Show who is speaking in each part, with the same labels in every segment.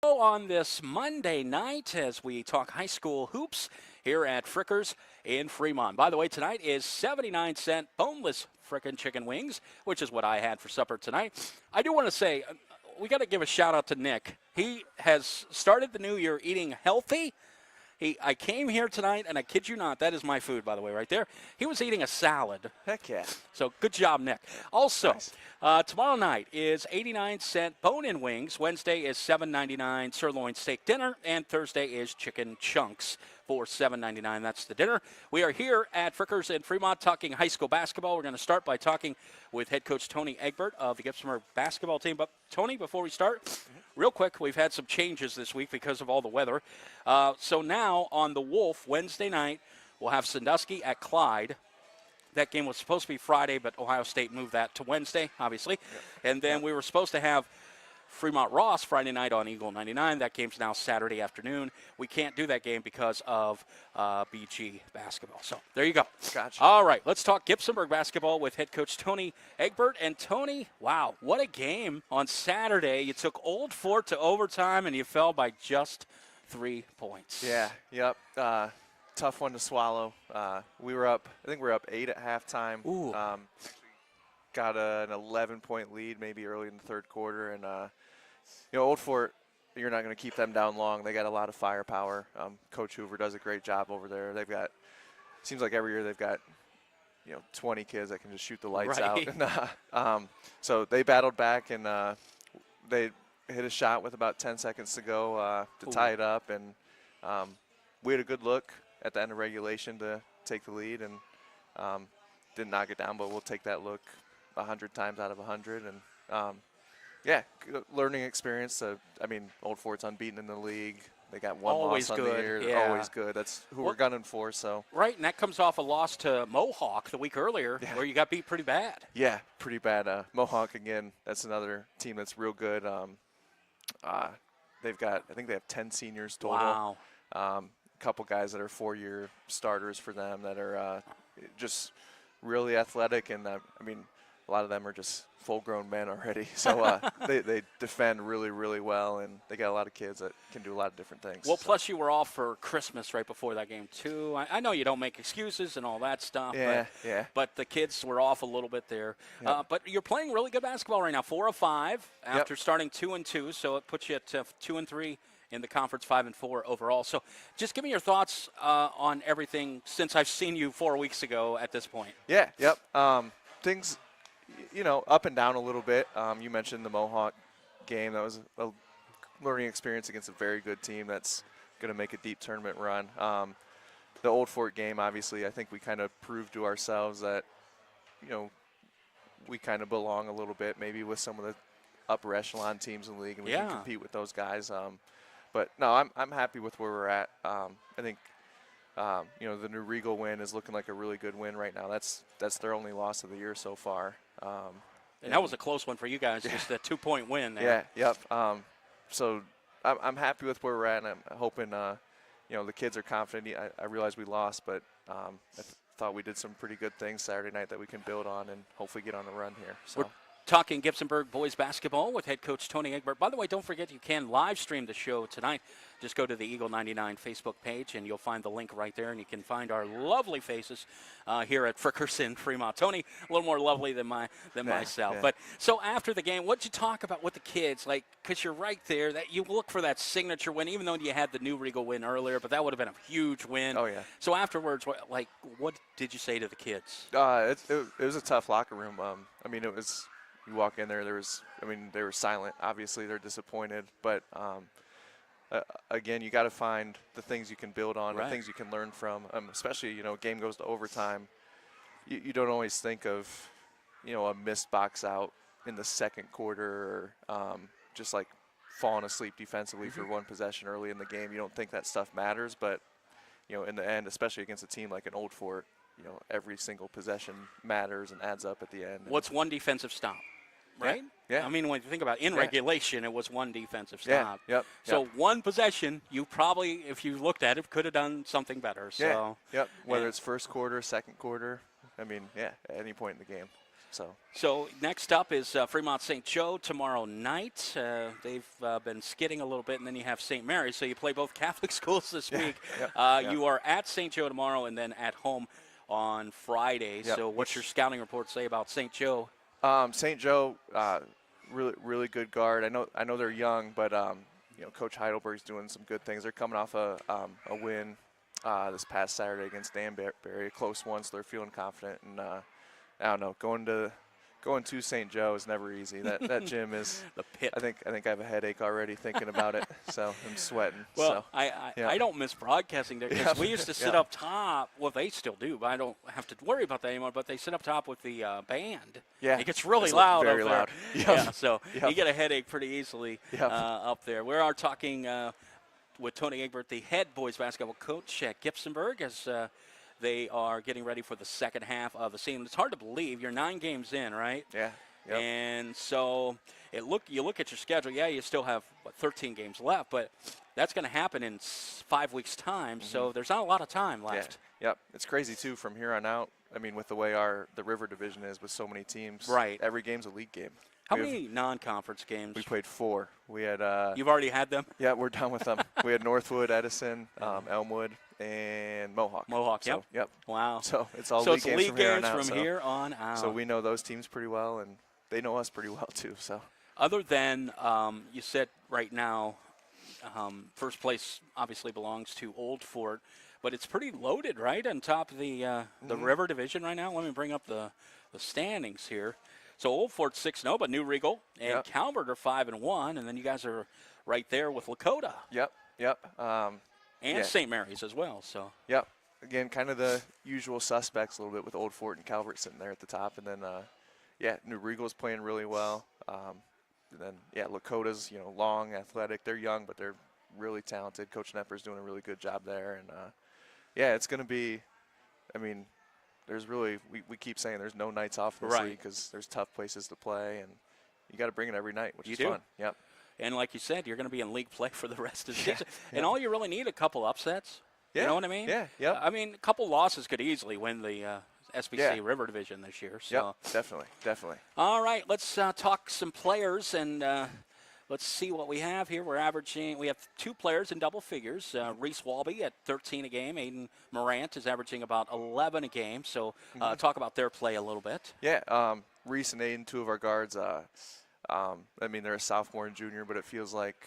Speaker 1: On this Monday night as we talk high school hoops here at Frickers in Fremont. By the way, tonight is 79-cent boneless frickin' chicken wings, which is what I had for supper tonight. I do want to say, we got to give a shout out to Nick. He has started the new year eating healthy. I came here tonight, and I kid you not, that is my food, by the way, right there. He was eating a salad.
Speaker 2: Heck yeah.
Speaker 1: So good job, Nick. Also,
Speaker 2: Nice.
Speaker 1: Tomorrow night is 89-cent bone-in wings. Wednesday is $7.99 sirloin steak dinner, and Thursday is chicken chunks for $7.99. That's the dinner. We are here at Frickers in Fremont talking high school basketball. We're going to start by talking with head coach Tony Egbert of the Gibsonburg basketball team. But, Tony, before we start, real quick, we've had some changes this week because of all the weather. So now on the Wolf, Wednesday night, we'll have Sandusky at Clyde. That game was supposed to be Friday, but Ohio State moved that to Wednesday, obviously. Yep. And then we were supposed to have Fremont Ross Friday night on Eagle 99. That game's now Saturday afternoon. We can't do that game because of BG basketball. So there you go.
Speaker 2: Gotcha.
Speaker 1: All right, let's talk Gibsonburg basketball with head coach Tony Egbert. And Tony, wow, what a game on Saturday. You took Old Fort to overtime, and you fell by just 3 points.
Speaker 2: Yeah, yep. Tough one to swallow. We were up, I think we were up 8 at halftime.
Speaker 1: Ooh.
Speaker 2: Got an 11-point lead maybe early in the third quarter. And, Old Fort, you're not going to keep them down long. They got a lot of firepower. Coach Hoover does a great job over there. They've got, seems like every year they've got, 20 kids that can just shoot the lights
Speaker 1: right.
Speaker 2: out. And, so they battled back, and they hit a shot with about 10 seconds to go to tie it up. And we had a good look at the end of regulation to take the lead, and didn't knock it down, but we'll take that look 100 times out of 100. And yeah, learning experience. Old Fort's unbeaten in the league. They got one
Speaker 1: always
Speaker 2: loss on
Speaker 1: good.
Speaker 2: the year.
Speaker 1: Yeah.
Speaker 2: Always good. That's who we're gunning for. So
Speaker 1: right, and that comes off a loss to Mohawk the week earlier,
Speaker 2: Yeah.
Speaker 1: where you got beat pretty bad.
Speaker 2: yeah, pretty bad. Mohawk again. That's another team that's real good. They've got, I think they have 10 seniors total.
Speaker 1: Wow.
Speaker 2: A couple guys that are 4-year starters for them that are just really athletic, and a lot of them are just full-grown men already. So they defend really, really well, and they got a lot of kids that can do a lot of different things.
Speaker 1: Well, plus you were off for Christmas right before that game, too. I know you don't make excuses and all that stuff.
Speaker 2: Yeah.
Speaker 1: But the kids were off a little bit there.
Speaker 2: Yep.
Speaker 1: But you're playing really good basketball right now, 4 of 5 after
Speaker 2: Yep.
Speaker 1: starting 2-2, so it puts you at 2-3 in the conference, 5-4 overall. So just give me your thoughts on everything since I've seen you 4 weeks ago at this point.
Speaker 2: Yeah, yep. Things, up and down a little bit. You mentioned the Mohawk game. That was a learning experience against a very good team that's going to make a deep tournament run. The Old Fort game, obviously, I think we kind of proved to ourselves that, we kind of belong a little bit maybe with some of the upper echelon teams in the league, and we can compete with those guys. But no, I'm happy with where we're at. I think the New Regal win is looking like a really good win right now. That's their only loss of the year so far.
Speaker 1: And that was a close one for you guys, just a 2-point win there.
Speaker 2: Yeah, yep. So I'm happy with where we're at, and I'm hoping the kids are confident. I realize we lost, but I thought we did some pretty good things Saturday night that we can build on and hopefully get on the run here. So.
Speaker 1: We're talking Gibsonburg boys basketball with head coach Tony Egbert. By the way, don't forget you can live stream the show tonight. Just go to the Eagle 99 Facebook page, and you'll find the link right there, and you can find our lovely faces here at Frickers in Fremont. Tony, a little more lovely than myself.
Speaker 2: Yeah.
Speaker 1: But so after the game, what'd you talk about with the kids? Because you're right there, that you look for that signature win, even though you had the New Regal win earlier, but that would have been a huge win.
Speaker 2: Oh, yeah.
Speaker 1: So afterwards, what did you say to the kids?
Speaker 2: It was a tough locker room. It was. You walk in there, they were silent. Obviously, they're disappointed. But, again, you got to find the things you can build on,
Speaker 1: right.
Speaker 2: the things you can learn from. Especially, game goes to overtime. You don't always think of, a missed box out in the second quarter or just, falling asleep defensively for one possession early in the game. You don't think that stuff matters. But, in the end, especially against a team like an Old Fort, every single possession matters and adds up at the end.
Speaker 1: What's one defensive stop? Right?
Speaker 2: Yeah.
Speaker 1: When you think about it, in regulation, it was one defensive stop.
Speaker 2: Yep.
Speaker 1: So one possession, you probably, if you looked at it, could have done something better. So
Speaker 2: Yep. Whether it's first quarter, second quarter, at any point in the game.
Speaker 1: So next up is Fremont St. Joe tomorrow night. They've been skidding a little bit, and then you have St. Mary's. So you play both Catholic schools this week. You are at St. Joe tomorrow, and then at home on Friday. So what's your scouting report say about St. Joe?
Speaker 2: St. Joe, really good guard. I know they're young, but Coach Heidelberg's doing some good things. They're coming off a win this past Saturday against Danbury, a close one, so they're feeling confident. And I don't know, going to St. Joe is never easy. That gym is
Speaker 1: the pit.
Speaker 2: I think I have a headache already thinking about it. So I'm sweating.
Speaker 1: Well,
Speaker 2: so,
Speaker 1: I don't miss broadcasting there because we used to sit up top. Well, they still do, but I don't have to worry about that anymore. But they sit up top with the band.
Speaker 2: Yeah,
Speaker 1: it gets really
Speaker 2: it's
Speaker 1: loud.
Speaker 2: Very
Speaker 1: up there.
Speaker 2: loud.
Speaker 1: Yeah, so you get a headache pretty easily up there. We are talking with Tony Egbert, the head boys basketball coach at Gibsonburg, as they are getting ready for the second half of the season. It's hard to believe you're 9 games in, right?
Speaker 2: Yeah. Yep.
Speaker 1: And so you look at your schedule. Yeah, you still have 13 games left, but that's going to happen in 5 weeks' time. Mm-hmm. So there's not a lot of time left.
Speaker 2: Yeah. Yep. It's crazy too from here on out. I mean, with the way the River Division is with so many teams,
Speaker 1: right?
Speaker 2: Every game's a league game.
Speaker 1: How many non-conference games?
Speaker 2: We played 4. We had.
Speaker 1: You've already had them?
Speaker 2: Yeah, we're done with them. We had Northwood, Edison, Elmwood, and Mohawk.
Speaker 1: Yep.
Speaker 2: Yep.
Speaker 1: Wow.
Speaker 2: So it's all league games
Speaker 1: from here on out.
Speaker 2: So we know those teams pretty well, and they know us pretty well too. So.
Speaker 1: Other than you said right now, first place obviously belongs to Old Fort, but it's pretty loaded, right, on top of the River Division right now. Let me bring up the standings here. So Old Fort's 6-0, but New Regal and Calvert are 5-1, and then you guys are right there with Lakota.
Speaker 2: Yep.
Speaker 1: And St. Mary's as well. So.
Speaker 2: Yep. Again, kind of the usual suspects a little bit with Old Fort and Calvert sitting there at the top, and then New Regal's playing really well. And then Lakota's long, athletic. They're young, but they're really talented. Coach Nepper's doing a really good job there, and it's going to be. I mean. There's really, we keep saying there's no nights off in this league because there's tough places to play, and you got to bring it every night, which is fun. Yep.
Speaker 1: And like you said, you're going to be in league play for the rest of the season. And all you really need a couple upsets.
Speaker 2: Yeah.
Speaker 1: You know what I mean?
Speaker 2: Yeah.
Speaker 1: I mean, a couple losses could easily win the SBC River Division this year. So.
Speaker 2: Yep, definitely.
Speaker 1: All right, let's talk some players and let's see what we have here. We have 2 players in double figures. Reese Walby at 13 a game. Aiden Morant is averaging about 11 a game. So talk about their play a little bit.
Speaker 2: Yeah, Reese and Aiden, 2 of our guards. I mean, they're a sophomore and junior, but it feels like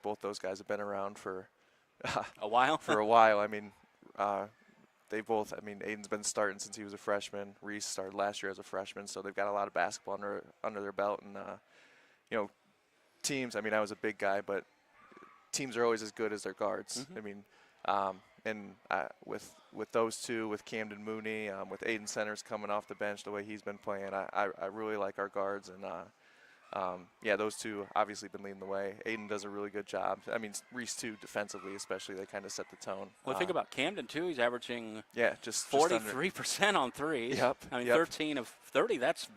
Speaker 2: both those guys have been around for
Speaker 1: a while.
Speaker 2: I mean, they both. I mean, Aiden's been starting since he was a freshman. Reese started last year as a freshman, so they've got a lot of basketball under their belt, and teams. I mean, I was a big guy, but teams are always as good as their guards. I mean, with those 2, with Camden Mooney, with Aiden Centers coming off the bench, the way he's been playing, I really like our guards, and those 2 obviously been leading the way. Aiden does a really good job. I mean, Reese too, defensively especially, they kind of set the tone.
Speaker 1: Well, think about Camden too. He's averaging
Speaker 2: just
Speaker 1: 43% on threes.
Speaker 2: Yep.
Speaker 1: I mean, 13 of 30. That's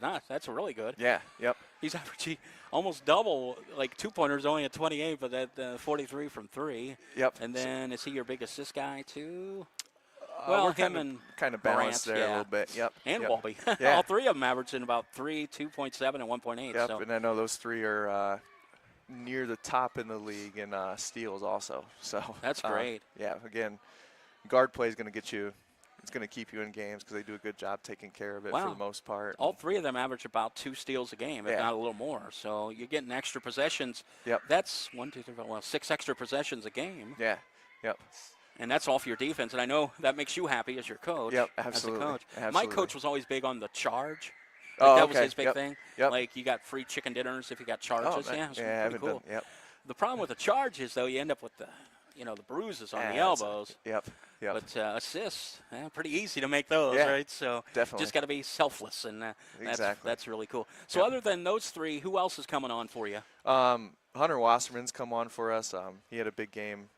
Speaker 1: really good.
Speaker 2: Yeah. Yep.
Speaker 1: He's averaging almost double, like 2-pointers only at 28, but at 43 from 3.
Speaker 2: Yep.
Speaker 1: And then is he your big assist guy too?
Speaker 2: Well, him kind of balanced
Speaker 1: Morant,
Speaker 2: there a little bit. Yep.
Speaker 1: And Walby.
Speaker 2: Yeah.
Speaker 1: All 3 of them averaging about 3, 2.7, and 1.8.
Speaker 2: Yep.
Speaker 1: So.
Speaker 2: And I know those 3 are near the top in the league in steals also. So
Speaker 1: that's great.
Speaker 2: Again, guard play is going to get you. It's going to keep you in games because they do a good job taking care of it for the most part.
Speaker 1: All 3 of them average about 2 steals a game, if not a little more. So you're getting extra possessions.
Speaker 2: Yep.
Speaker 1: That's 6 extra possessions a game.
Speaker 2: Yeah. Yep.
Speaker 1: And that's all for your defense. And I know that makes you happy as your coach.
Speaker 2: Yep, absolutely.
Speaker 1: As a coach.
Speaker 2: Absolutely.
Speaker 1: My coach was always big on the charge.
Speaker 2: That
Speaker 1: was his big thing.
Speaker 2: Yep.
Speaker 1: Like you got free chicken dinners if you got charges.
Speaker 2: Oh,
Speaker 1: it was
Speaker 2: I
Speaker 1: pretty
Speaker 2: haven't
Speaker 1: cool.
Speaker 2: done. Yep.
Speaker 1: The problem with the charge is, though, you end up with the bruises on the elbows.
Speaker 2: Yep.
Speaker 1: But assists, pretty easy to make those, right? So
Speaker 2: definitely.
Speaker 1: Just got to be selfless, and that's really cool. So other than those 3, who else is coming on for you?
Speaker 2: Hunter Wasserman's come on for us. He had a big game.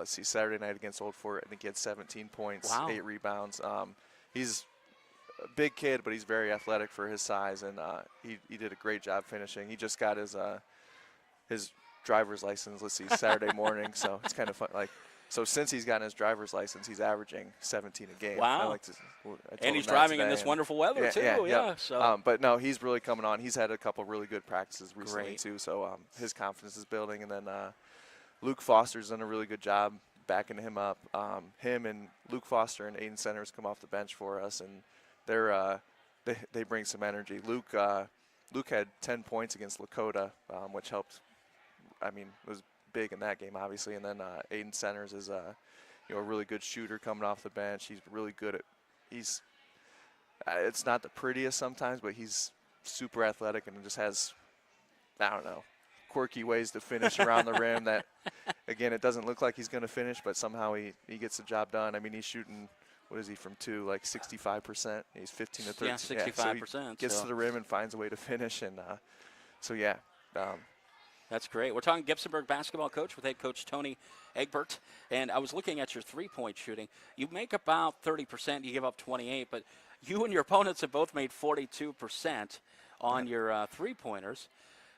Speaker 2: Saturday night against Old Fort. I think he had 17 points, 8 rebounds. He's a big kid, but he's very athletic for his size, and he did a great job finishing. He just got his driver's license, Saturday morning, so it's kind of fun. Like So since he's gotten his driver's license, he's averaging 17 a game.
Speaker 1: Wow.
Speaker 2: I like to, I told
Speaker 1: And
Speaker 2: him
Speaker 1: he's
Speaker 2: that
Speaker 1: driving in
Speaker 2: today,
Speaker 1: this wonderful weather,
Speaker 2: yeah,
Speaker 1: too.
Speaker 2: Yeah.
Speaker 1: So
Speaker 2: But no, he's really coming on. He's had a couple really good practices recently,
Speaker 1: Great.
Speaker 2: too. So his confidence is building. And then Luke Foster's done a really good job backing him up. Him and Luke Foster and Aiden Centers come off the bench for us, and they bring some energy. Luke had 10 points against Lakota, which helped. I mean, it was big in that game, obviously. And then Aiden Centers is a really good shooter coming off the bench. He's really good at. It's not the prettiest sometimes, but he's super athletic and just has, I don't know, quirky ways to finish around the rim that, again, it doesn't look like he's going to finish, but somehow he gets the job done. I mean, he's shooting, what is he, from 2, like 65%. He's 15 to 13.
Speaker 1: Yeah, 65%.
Speaker 2: So he gets to the rim and finds a way to finish. And
Speaker 1: That's great. We're talking Gibsonburg basketball coach with head coach Tony Egbert. And I was looking at your three-point shooting. You make about 30%. You give up 28, but you and your opponents have both made 42% on your three-pointers.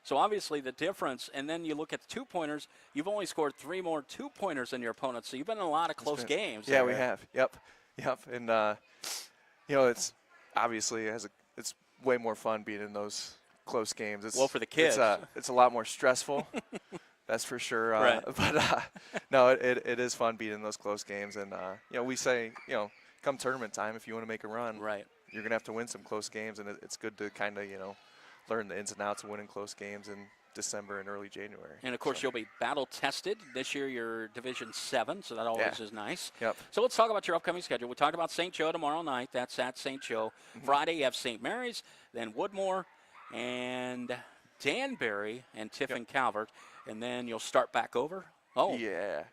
Speaker 1: So obviously the difference, and then you look at the two-pointers, you've only scored 3 more two-pointers than your opponents. So you've been in a lot of close games.
Speaker 2: Yeah, we have. Yep. And, it's obviously it's way more fun being in those close games. It's,
Speaker 1: well, for the kids.
Speaker 2: It's a lot more stressful. That's for sure.
Speaker 1: Right.
Speaker 2: But no, it is fun being in those close games. And, we say, come tournament time, if you want to make a run,
Speaker 1: right,
Speaker 2: you're going to have to win some close games. And it's good to kind of, learn the ins and outs of winning close games in December and early January.
Speaker 1: And, of course, you'll be battle-tested. This year you're Division 7, so that always is nice.
Speaker 2: Yep.
Speaker 1: So let's talk about your upcoming schedule. We talked about St. Joe tomorrow night. That's at St. Joe.
Speaker 2: Mm-hmm.
Speaker 1: Friday you have St. Mary's, then Woodmore and Danbury and Tiffin Calvert. And then you'll start back over. Oh.
Speaker 2: Yeah.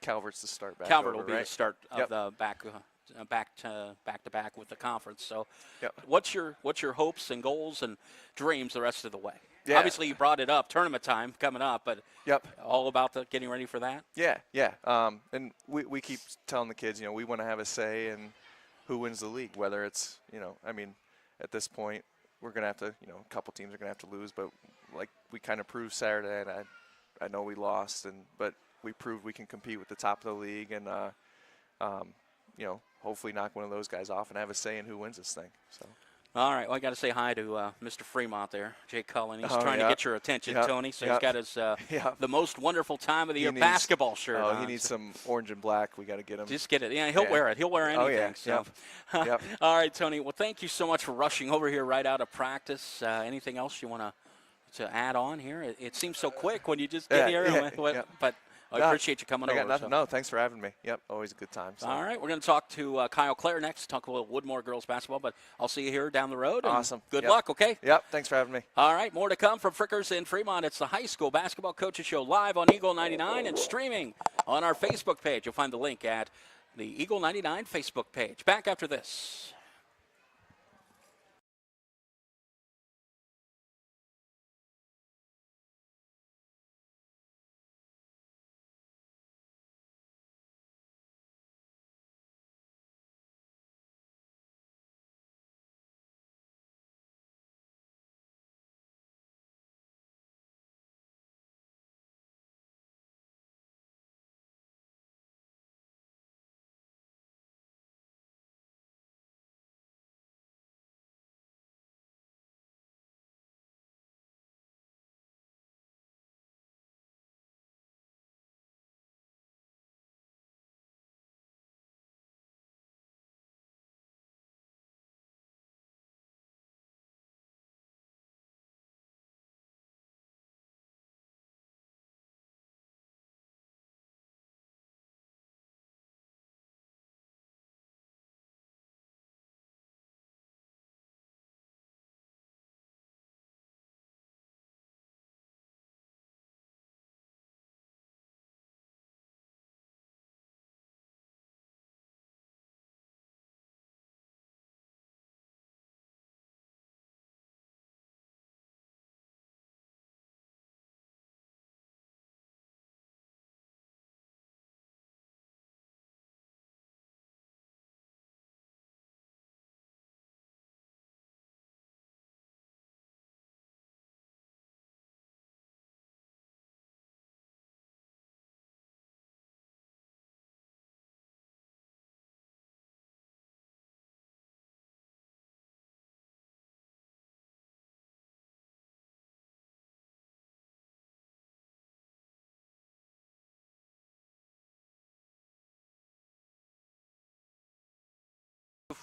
Speaker 2: Calvert's the start back
Speaker 1: Calvert
Speaker 2: over,
Speaker 1: will be
Speaker 2: right?
Speaker 1: the start of
Speaker 2: Yep.
Speaker 1: the back to back with the conference. So
Speaker 2: Yep.
Speaker 1: what's your hopes and goals and dreams the rest of the way?
Speaker 2: Yeah.
Speaker 1: Obviously you brought it up, tournament time coming up, but
Speaker 2: Yep.
Speaker 1: all about getting ready for that?
Speaker 2: Yeah. And we keep telling the kids, we want to have a say in who wins the league, whether it's, at this point, we're going to have to, a couple teams are going to have to lose, but like we kind of proved Saturday, and I know we lost, but we proved we can compete with the top of the league and, hopefully knock one of those guys off and have a say in who wins this thing. So.
Speaker 1: All right. Well, I got to say hi to Mr. Fremont there, Jake Cullen. He's
Speaker 2: Oh,
Speaker 1: trying to
Speaker 2: yeah.
Speaker 1: get your attention,
Speaker 2: Yep.
Speaker 1: Tony. So
Speaker 2: Yep.
Speaker 1: he's got his
Speaker 2: Yep.
Speaker 1: the most wonderful time of the
Speaker 2: He
Speaker 1: year
Speaker 2: needs-
Speaker 1: basketball shirt
Speaker 2: Oh,
Speaker 1: on.
Speaker 2: he needs some orange and black. We got to get him.
Speaker 1: Just get it. Yeah, he'll
Speaker 2: Yeah.
Speaker 1: wear it. He'll wear anything.
Speaker 2: Oh, yeah.
Speaker 1: So.
Speaker 2: Yep. Yep.
Speaker 1: All right, Tony. Well, thank you so much for rushing over here right out of practice. Anything else you want to add on here? It seems so quick when you just get here.
Speaker 2: Yeah.
Speaker 1: But I appreciate you coming
Speaker 2: I
Speaker 1: over.
Speaker 2: got nothing.
Speaker 1: So.
Speaker 2: No, thanks for having me. Yep, always a good time. So.
Speaker 1: All right, we're going to talk to Kyle Clare next, talk a little Woodmore girls basketball, but I'll see you here down the road. And
Speaker 2: Awesome.
Speaker 1: Good
Speaker 2: Yep.
Speaker 1: luck, okay?
Speaker 2: Yep, thanks for having me.
Speaker 1: All right, more to come from Frickers in Fremont. It's the High School Basketball Coaches Show live on Eagle 99 and streaming on our Facebook page. You'll find the link at the Eagle 99 Facebook page. Back after this.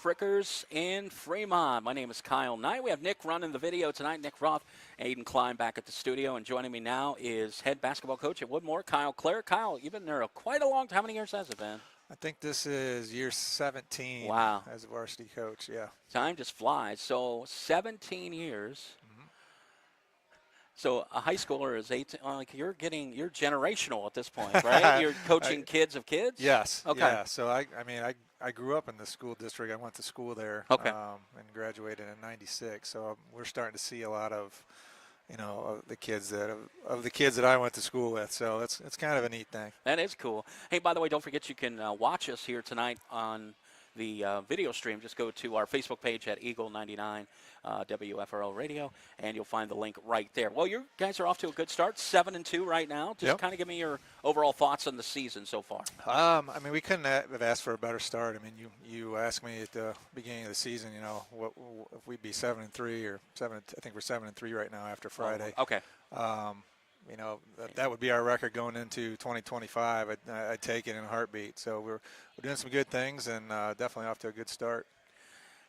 Speaker 1: Frickers in Fremont. My name is Kyle Knight. We have Nick running the video tonight, Nick Roth, Aiden Klein back at the studio, and joining me now is head basketball coach at Woodmore, Kyle Clare. Kyle, you've been there quite a long time. How many years has it been?
Speaker 3: I think this is year 17
Speaker 1: Wow.
Speaker 3: as a varsity coach, yeah.
Speaker 1: Time just flies. So 17 years. So a high schooler is 18. You're generational at this point, right? You're coaching kids of kids?
Speaker 3: Yes.
Speaker 1: Okay.
Speaker 3: Yeah. So I grew up in the school district. I went to school there.
Speaker 1: Okay.
Speaker 3: And graduated in '96. So we're starting to see a lot of, of the kids that I went to school with. So it's kind of a neat thing.
Speaker 1: That is cool. Hey, by the way, don't forget you can watch us here tonight on the video stream. Just go to our Facebook page at Eagle 99 WFRL Radio, and you'll find the link right there. Well, you guys are off to a good start, 7-2 right now. Just kind of give me your overall thoughts on the season so far.
Speaker 3: We couldn't have asked for a better start. You asked me at the beginning of the season, what if we'd be 7-3 or 7. I think we're 7-3 right now after Friday.
Speaker 1: Oh, okay.
Speaker 3: That would be our record going into 2025. I'd take it in a heartbeat. So we're doing some good things and definitely off to a good start.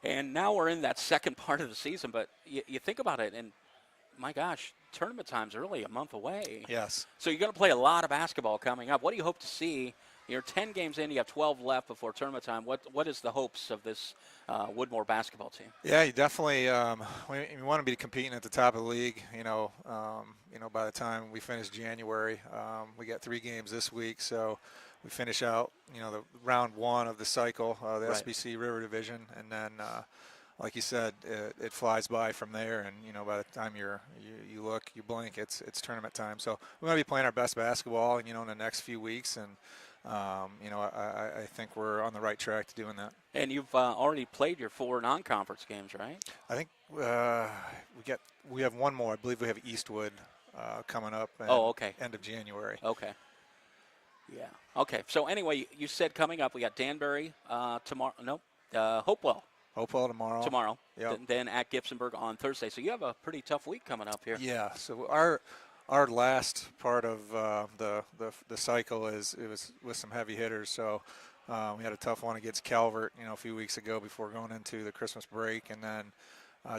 Speaker 1: And now we're in that second part of the season, but you think about it, and my gosh, tournament time's really a month away.
Speaker 3: Yes.
Speaker 1: So you're going to play a lot of basketball coming up. What do you hope to see? You're 10 games in, you have 12 left before tournament time. What is the hopes of this Woodmore basketball team?
Speaker 3: Yeah, you definitely we want to be competing at the top of the league. By the time we finish January, we got 3 games this week, so we finish out, the round 1 of the cycle, the
Speaker 1: Right.
Speaker 3: SBC River Division, and then, like you said, it flies by from there. And by the time you blink, it's tournament time. So we're going to be playing our best basketball, in the next few weeks, and I think we're on the right track to doing that.
Speaker 1: And you've already played your 4 non-conference games, right?
Speaker 3: I think we have one more. I believe we have Eastwood coming up.
Speaker 1: Okay.
Speaker 3: End of January.
Speaker 1: Okay. Yeah. Okay. So anyway, you said coming up, we got Danbury tomorrow. No, Hopewell.
Speaker 3: Hopewell tomorrow.
Speaker 1: Tomorrow.
Speaker 3: Yep.
Speaker 1: Then at Gibsonburg on Thursday. So you have a pretty tough week coming up here.
Speaker 3: Yeah. So our last part of the cycle was with some heavy hitters. So we had a tough one against Calvert, a few weeks ago before going into the Christmas break, and then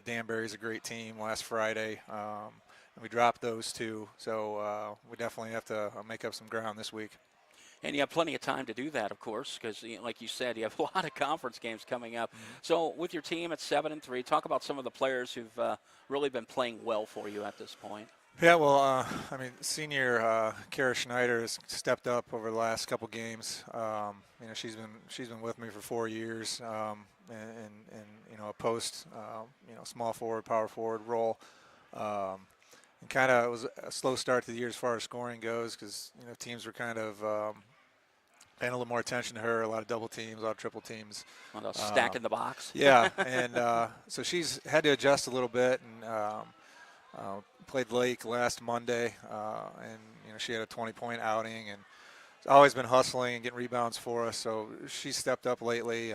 Speaker 3: Danbury's a great team last Friday. And we dropped those 2, so we definitely have to make up some ground this week.
Speaker 1: And you have plenty of time to do that, of course, because like you said, you have a lot of conference games coming up. Mm-hmm. So with your team at 7-3, talk about some of the players who've really been playing well for you at this point.
Speaker 3: Yeah, well, senior Kara Schneider has stepped up over the last couple games. She's been with me for 4 years, in a post, small forward, power forward role. And kind of it was a slow start to the year as far as scoring goes, because teams were kind of paying a little more attention to her. A lot of double teams, a lot of triple teams.
Speaker 1: Stack in the box.
Speaker 3: Yeah, and so she's had to adjust a little bit, and played Lake last Monday, and she had a 20-point outing, and always been hustling and getting rebounds for us. So she's stepped up lately.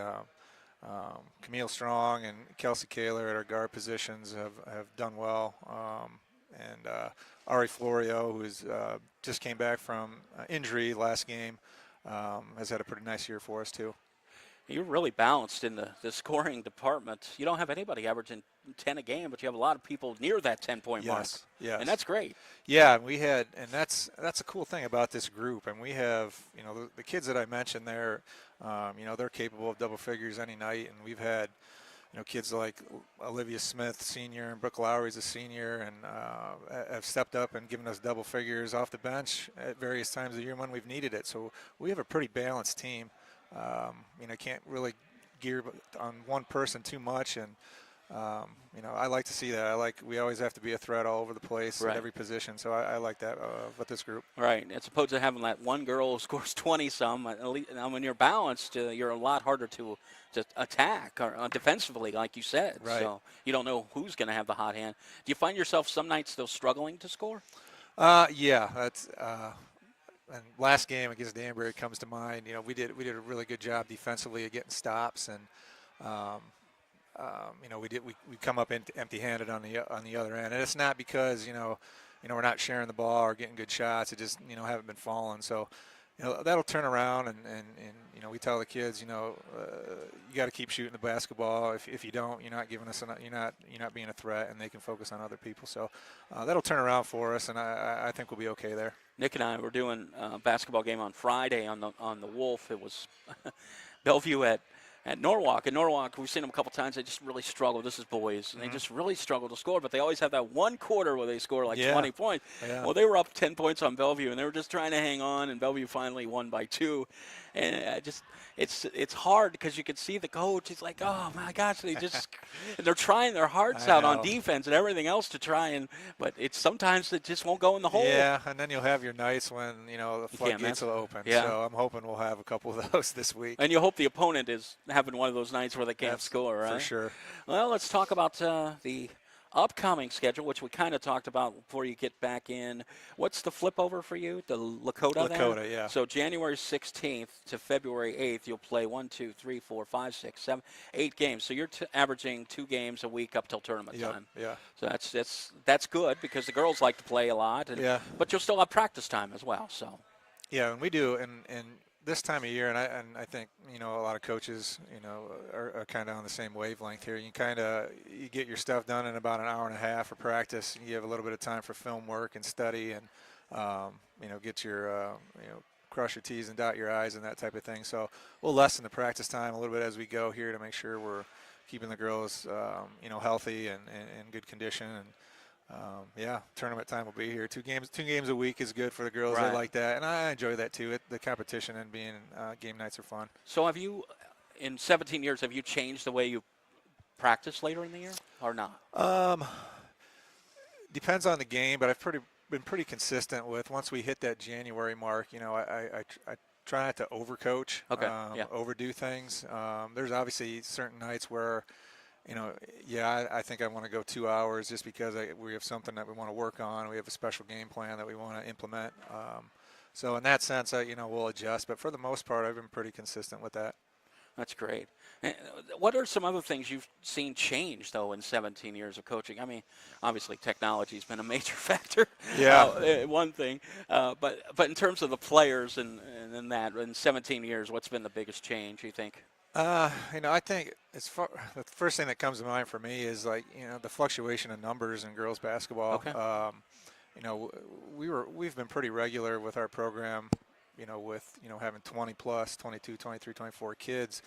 Speaker 3: Camille Strong and Kelsey Kaler at our guard positions have done well. And Ari Florio, who's just came back from injury last game, has had a pretty nice year for us too.
Speaker 1: You're really balanced in the scoring department. You don't have anybody averaging 10 a game, but you have a lot of people near that 10-point mark.
Speaker 3: Yes.
Speaker 1: And that's great.
Speaker 3: Yeah, and that's a cool thing about this group. And we have, the kids that I mentioned there, they're capable of double figures any night. And we've had, kids like Olivia Smith, senior, and Brooke Lowry's a senior, and have stepped up and given us double figures off the bench at various times of the year when we've needed it. So we have a pretty balanced team. Can't really gear on one person too much, and I like to see that. We always have to be a threat all over the place
Speaker 1: Right.
Speaker 3: at every position. So I like that with this group.
Speaker 1: Right. As opposed to having that one girl who scores 20-some, when you're balanced, you're a lot harder to attack or defensively, like you said.
Speaker 3: Right.
Speaker 1: So you don't know who's going to have the hot hand. Do you find yourself some nights still struggling to score?
Speaker 3: Yeah, that's. And last game against Danbury comes to mind. We did a really good job defensively of getting stops, and we come up empty-handed on the other end, and it's not because we're not sharing the ball or getting good shots. It just haven't been falling. So that'll turn around, and we tell the kids, you got to keep shooting the basketball. If you don't, you're not giving us you're not being a threat, and they can focus on other people. So that'll turn around for us, and I think we'll be okay there.
Speaker 1: Nick and I were doing a basketball game on Friday on the Wolf. It was Bellevue at Norwalk. In Norwalk, we've seen them a couple times. They just really struggle. This is boys. And they just really struggle to score, but they always have that one quarter where they score like 20 points.
Speaker 3: Yeah.
Speaker 1: Well, they were up 10 points on Bellevue, and they were just trying to hang on, and Bellevue finally won by 2. And it's hard because you could see the coach. He's like, oh, my gosh. They're trying their hearts out on defense and everything else to try, but sometimes it just won't go in the hole.
Speaker 3: Yeah, and then you'll have your nights when, the floodgates will open.
Speaker 1: Yeah.
Speaker 3: So I'm hoping we'll have a couple of those this week.
Speaker 1: And you hope the opponent is having one of those nights where they can't score, right?
Speaker 3: For sure.
Speaker 1: Well, let's talk about the upcoming schedule, which we kind of talked about before you get back in. What's the flip over for you? The Lakota?
Speaker 3: Lakota, yeah.
Speaker 1: So January 16th to February 8th, you'll play 8 games. So you're averaging 2 games a week up till tournament time.
Speaker 3: Yeah.
Speaker 1: So that's good because the girls like to play a lot. But you'll still have practice time as well. So.
Speaker 3: Yeah, and we do, and this time of year, and I think a lot of coaches are kind of on the same wavelength here. You you get your stuff done in about an hour and a half of practice, and you have a little bit of time for film work and study, and get your cross your T's and dot your I's and that type of thing. So we'll lessen the practice time a little bit as we go here to make sure we're keeping the girls healthy and in good condition. And tournament time will be here. 2 games a week is good for the girls.
Speaker 1: Right.
Speaker 3: They like that, and I enjoy that too. The competition and being game nights are fun.
Speaker 1: So have you, in 17 years, have you changed the way you practice later in the year or not?
Speaker 3: Depends on the game, but I've been pretty consistent with once we hit that January mark. I try not to overcoach, overdo things. There's obviously certain nights where I think I want to go 2 hours just because we have something that we want to work on. We have a special game plan that we want to implement. So in that sense, we'll adjust. But for the most part, I've been pretty consistent with that.
Speaker 1: That's great. And what are some other things you've seen change, though, in 17 years of coaching? I mean, obviously technology's been a major factor.
Speaker 3: Yeah.
Speaker 1: One thing. But in terms of the players and that, in 17 years, what's been the biggest change, you think?
Speaker 3: I think the first thing that comes to mind for me is the fluctuation of numbers in girls basketball.
Speaker 1: Okay.
Speaker 3: We've been pretty regular with our program, with having 20 plus, 22, 23, 24 kids.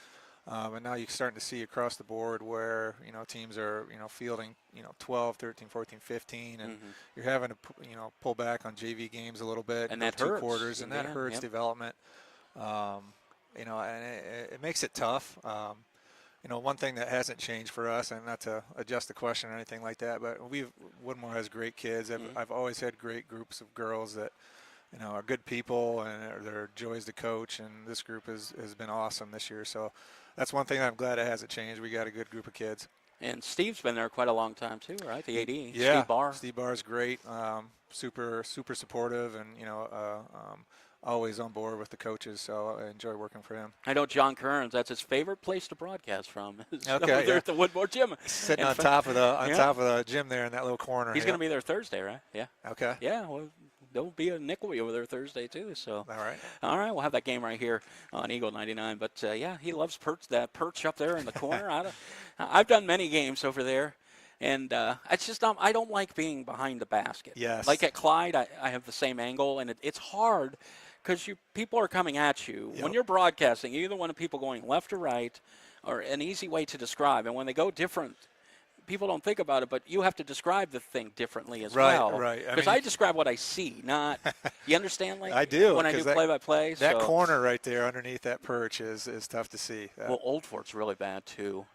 Speaker 3: And now you're starting to see across the board where, teams are, fielding, 12, 13, 14, 15, and you're having to, pull back on JV games a little bit.
Speaker 1: And that
Speaker 3: 2
Speaker 1: hurts.
Speaker 3: quarters, and that hurts development. And it makes it tough. One thing that hasn't changed for us, and not to adjust the question or anything like that, but Woodmore has great kids. I've always had great groups of girls that, are good people and they're joys to coach, and this group has been awesome this year. So that's one thing that I'm glad it hasn't changed. We got a good group of kids. And
Speaker 1: Steve's been there quite a long time too, right? The AD,
Speaker 3: yeah,
Speaker 1: Steve Barr.
Speaker 3: Steve Barr's great, super supportive, and always on board with the coaches, so I enjoy working for him.
Speaker 1: I know John Kearns, that's his favorite place to broadcast from.
Speaker 3: Okay,
Speaker 1: there at the Woodmore Gym.
Speaker 3: Sitting on top of the gym there in that little corner.
Speaker 1: He's going to be there Thursday, right? Yeah.
Speaker 3: Okay.
Speaker 1: Yeah, well, there'll be a Nick will be over there Thursday too. So.
Speaker 3: All right,
Speaker 1: we'll have that game right here on Eagle 99. But he loves that perch up there in the corner. I've done many games over there. And it's just I don't like being behind the basket.
Speaker 3: Yes.
Speaker 1: Like at Clyde, I have the same angle, and it's hard because people are coming at you.
Speaker 3: Yep.
Speaker 1: When you're broadcasting, you either want people going left or right, or an easy way to describe. And when they go different, people don't think about it, but you have to describe the thing differently as well.
Speaker 3: Right.
Speaker 1: Because I describe what I see, not – you understand?
Speaker 3: I do.
Speaker 1: When I do play-by-play.
Speaker 3: That corner right there underneath that perch is tough to see.
Speaker 1: Well, Old Fort's really bad too.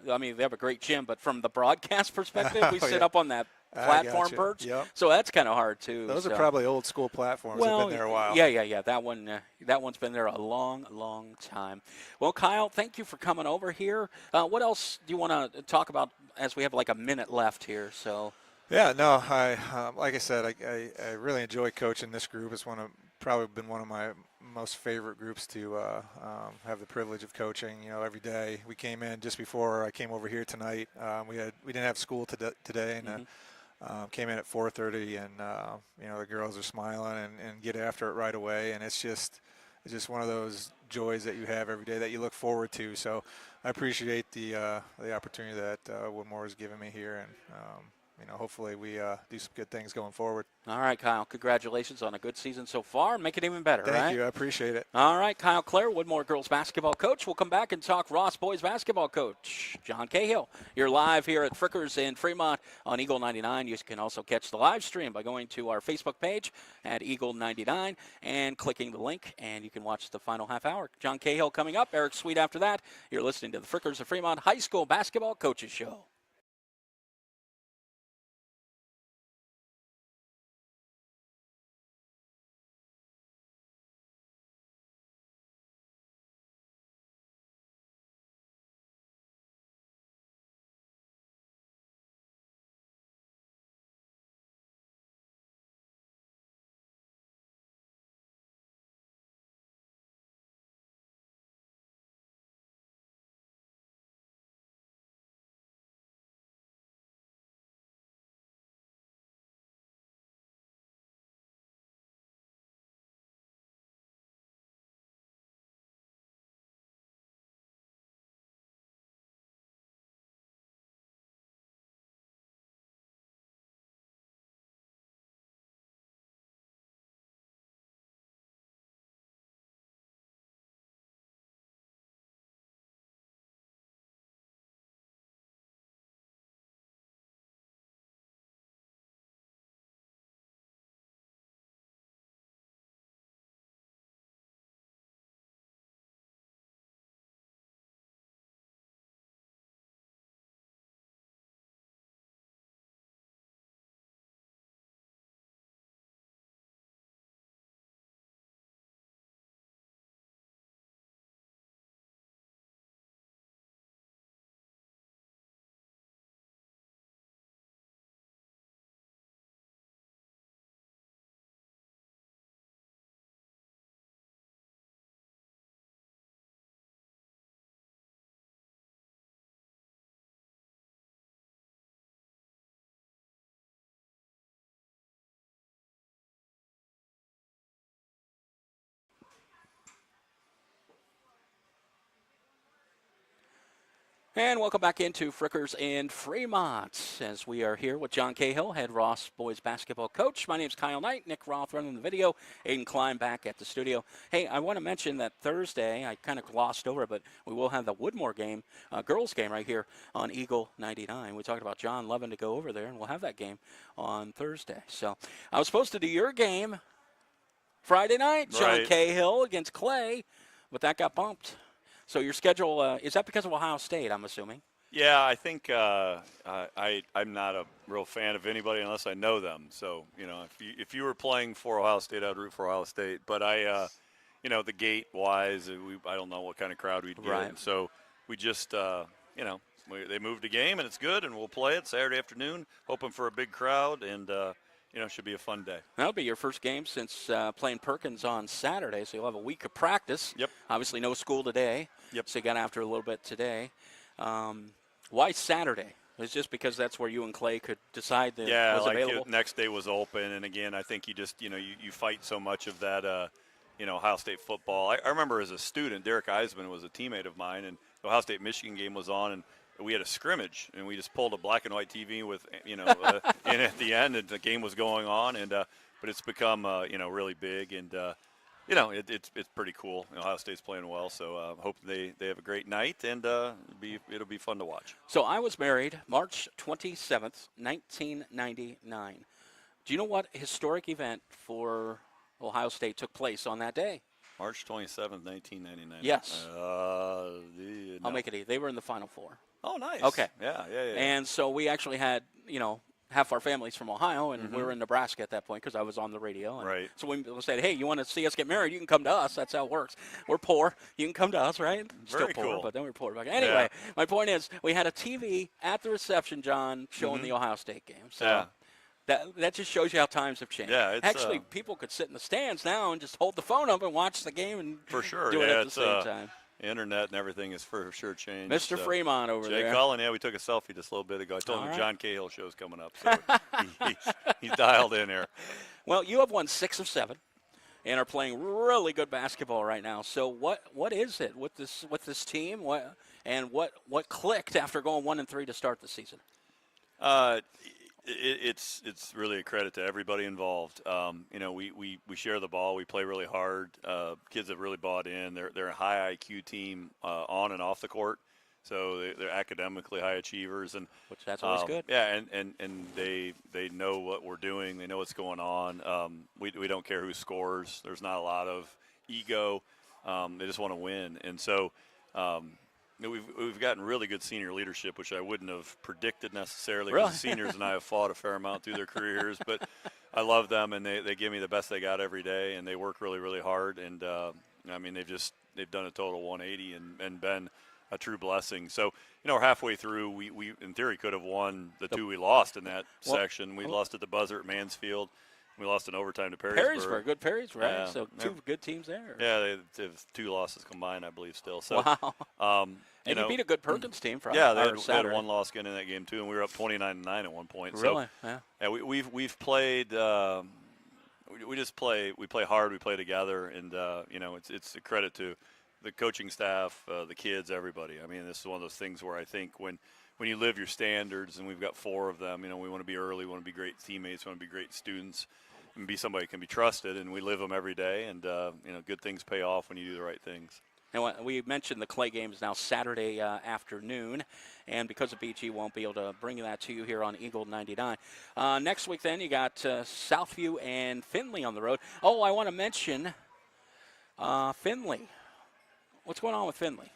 Speaker 1: I mean, they have a great gym, but from the broadcast perspective, we sit up on that platform perch.
Speaker 3: Yep.
Speaker 1: So that's kind of hard too.
Speaker 3: Those are probably old school platforms.
Speaker 1: Well,
Speaker 3: they've been there a while.
Speaker 1: Yeah. That one's been there a long time. Well, Kyle, thank you for coming over here. What else do you want to talk about as we have like a minute left here? So.
Speaker 3: Yeah, no, like I said, I really enjoy coaching this group. It's probably been one of my most favorite groups to have the privilege of coaching. Every day we came in just before I came over here tonight. We didn't have school today, and came in at 4:30, and the girls are smiling and get after it right away. And it's it's just one of those joys that you have every day that you look forward to. So I appreciate the opportunity that Woodmore has given me here, and hopefully we do some good things going forward.
Speaker 1: All right, Kyle, congratulations on a good season so far. Make it even better, right?
Speaker 3: Thank you. I appreciate it.
Speaker 1: All right, Kyle Clare, Woodmore girls basketball coach. We'll come back and talk Ross boys basketball coach, John Cahill. You're live here at Frickers in Fremont on Eagle 99. You can also catch the live stream by going to our Facebook page at Eagle 99 and clicking the link, and you can watch the final half hour. John Cahill coming up, Eric Sweet after that. You're listening to the Frickers of Fremont High School Basketball Coaches Show. And welcome back into Frickers in Fremont as we are here with John Cahill, head Ross boys basketball coach. My name is Kyle Knight, Nick Roth running the video, Aiden Klein back at the studio. Hey, I want to mention that Thursday, I kind of glossed over, but we will have the Woodmore game, girls game right here on Eagle 99. We talked about John loving to go over there, and we'll have that game on Thursday. So I was supposed to do your game Friday night, John
Speaker 4: Right.
Speaker 1: Cahill against Clay, but that got bumped. So your schedule, is that because of Ohio State, I'm assuming?
Speaker 4: Yeah, I think I'm not a real fan of anybody unless I know them. So, if you were playing for Ohio State, I'd root for Ohio State. But the gate-wise, I don't know what kind of crowd we'd get.
Speaker 1: Right.
Speaker 4: And so we just, they moved a game, and it's good, and we'll play it Saturday afternoon, hoping for a big crowd, and should be a fun day.
Speaker 1: That'll be your first game since playing Perkins on Saturday, so you'll have a week of practice.
Speaker 4: Yep.
Speaker 1: Obviously, no school today.
Speaker 4: Yep.
Speaker 1: So you got after a little bit today. Why Saturday? It's just because that's where you and Clay could decide that
Speaker 4: Yeah,
Speaker 1: was
Speaker 4: like
Speaker 1: available?
Speaker 4: next day was open, and again, I think you just, you fight so much of that, Ohio State football. I remember as a student, Derek Eisman was a teammate of mine, and the Ohio State-Michigan game was on, and we had a scrimmage, and we just pulled a black and white TV with, in at the end, and the game was going on, and but it's become, really big, and it's pretty cool. Ohio State's playing well, so hope they have a great night, and it'll be fun to watch.
Speaker 1: So I was married March 27th, 1999. Do you know what historic event for Ohio State took place on that day?
Speaker 4: March 27th, 1999.
Speaker 1: Yes.
Speaker 4: No.
Speaker 1: I'll make it easy. They were in the Final Four.
Speaker 4: Oh, nice.
Speaker 1: Okay.
Speaker 4: Yeah.
Speaker 1: And so we actually had, half our families from Ohio, and we were in Nebraska at that point because I was on the radio. And
Speaker 4: Right.
Speaker 1: So we said, hey, you want to see us get married? You can come to us. That's how it works. We're poor. You can come to us, right? Still
Speaker 4: Very
Speaker 1: poor,
Speaker 4: cool.
Speaker 1: but then we're poor back. Anyway, my point is we had a TV at the reception, John, showing the Ohio State game. So
Speaker 4: Yeah.
Speaker 1: that just shows you how times have changed.
Speaker 4: Yeah, it's,
Speaker 1: Actually, people could sit in the stands now and just hold the phone up and watch the game and
Speaker 4: For sure.
Speaker 1: do it
Speaker 4: yeah,
Speaker 1: at the
Speaker 4: it's,
Speaker 1: same time.
Speaker 4: Internet and everything is for sure changed.
Speaker 1: Mr. Fremont over
Speaker 4: Jay
Speaker 1: there.
Speaker 4: Cullen, yeah, we took a selfie just a little bit ago. I told
Speaker 1: All
Speaker 4: him
Speaker 1: right.
Speaker 4: the John Cahill show's coming up, so he's dialed in here.
Speaker 1: Well, you have won 6 of 7. and are playing really good basketball right now. So what is it with this team? What clicked after going 1-3 to start the season?
Speaker 4: It's really a credit to everybody involved. We share the ball. We play really hard. Kids have really bought in. They're a high IQ team on and off the court. So they're academically high achievers, and
Speaker 1: Which that's always good.
Speaker 4: Yeah, and they know what we're doing. They know what's going on. We don't care who scores. There's not a lot of ego. They just want to win, and so we've gotten really good senior leadership, which I wouldn't have predicted necessarily.
Speaker 1: Really?
Speaker 4: Because the seniors and I have fought a fair amount through their careers, but I love them, and they give me the best they got every day, and they work really, really hard. And they've done a total 180 and been a true blessing. So, we're halfway through. We in theory could have won the two we lost in that section. We lost at the buzzer at Mansfield. We lost in overtime to Perrysburg.
Speaker 1: Good Perrysburg, right?
Speaker 4: Yeah.
Speaker 1: So two good teams there.
Speaker 4: Yeah, they have 2 losses combined, I believe, still. So,
Speaker 1: Wow. And you beat a good Perkins team Friday.
Speaker 4: Yeah, they
Speaker 1: or
Speaker 4: had
Speaker 1: Saturday.
Speaker 4: 1 loss getting in that game too, and we were up 29-9 at one point.
Speaker 1: Really?
Speaker 4: So,
Speaker 1: Yeah.
Speaker 4: we've played. We play hard. We play together, and it's a credit to the coaching staff, the kids, everybody. I mean, this is one of those things where I think when you live your standards, and we've got 4 of them, we want to be early, we want to be great teammates, we want to be great students, and be somebody who can be trusted, and we live them every day, and good things pay off when you do the right things.
Speaker 1: And we mentioned the Clay game is now Saturday afternoon, and because of BG, won't be able to bring that to you here on Eagle 99. Next week, then, you got Southview and Findlay on the road. Oh, I want to mention Findlay. What's going on with Findlay?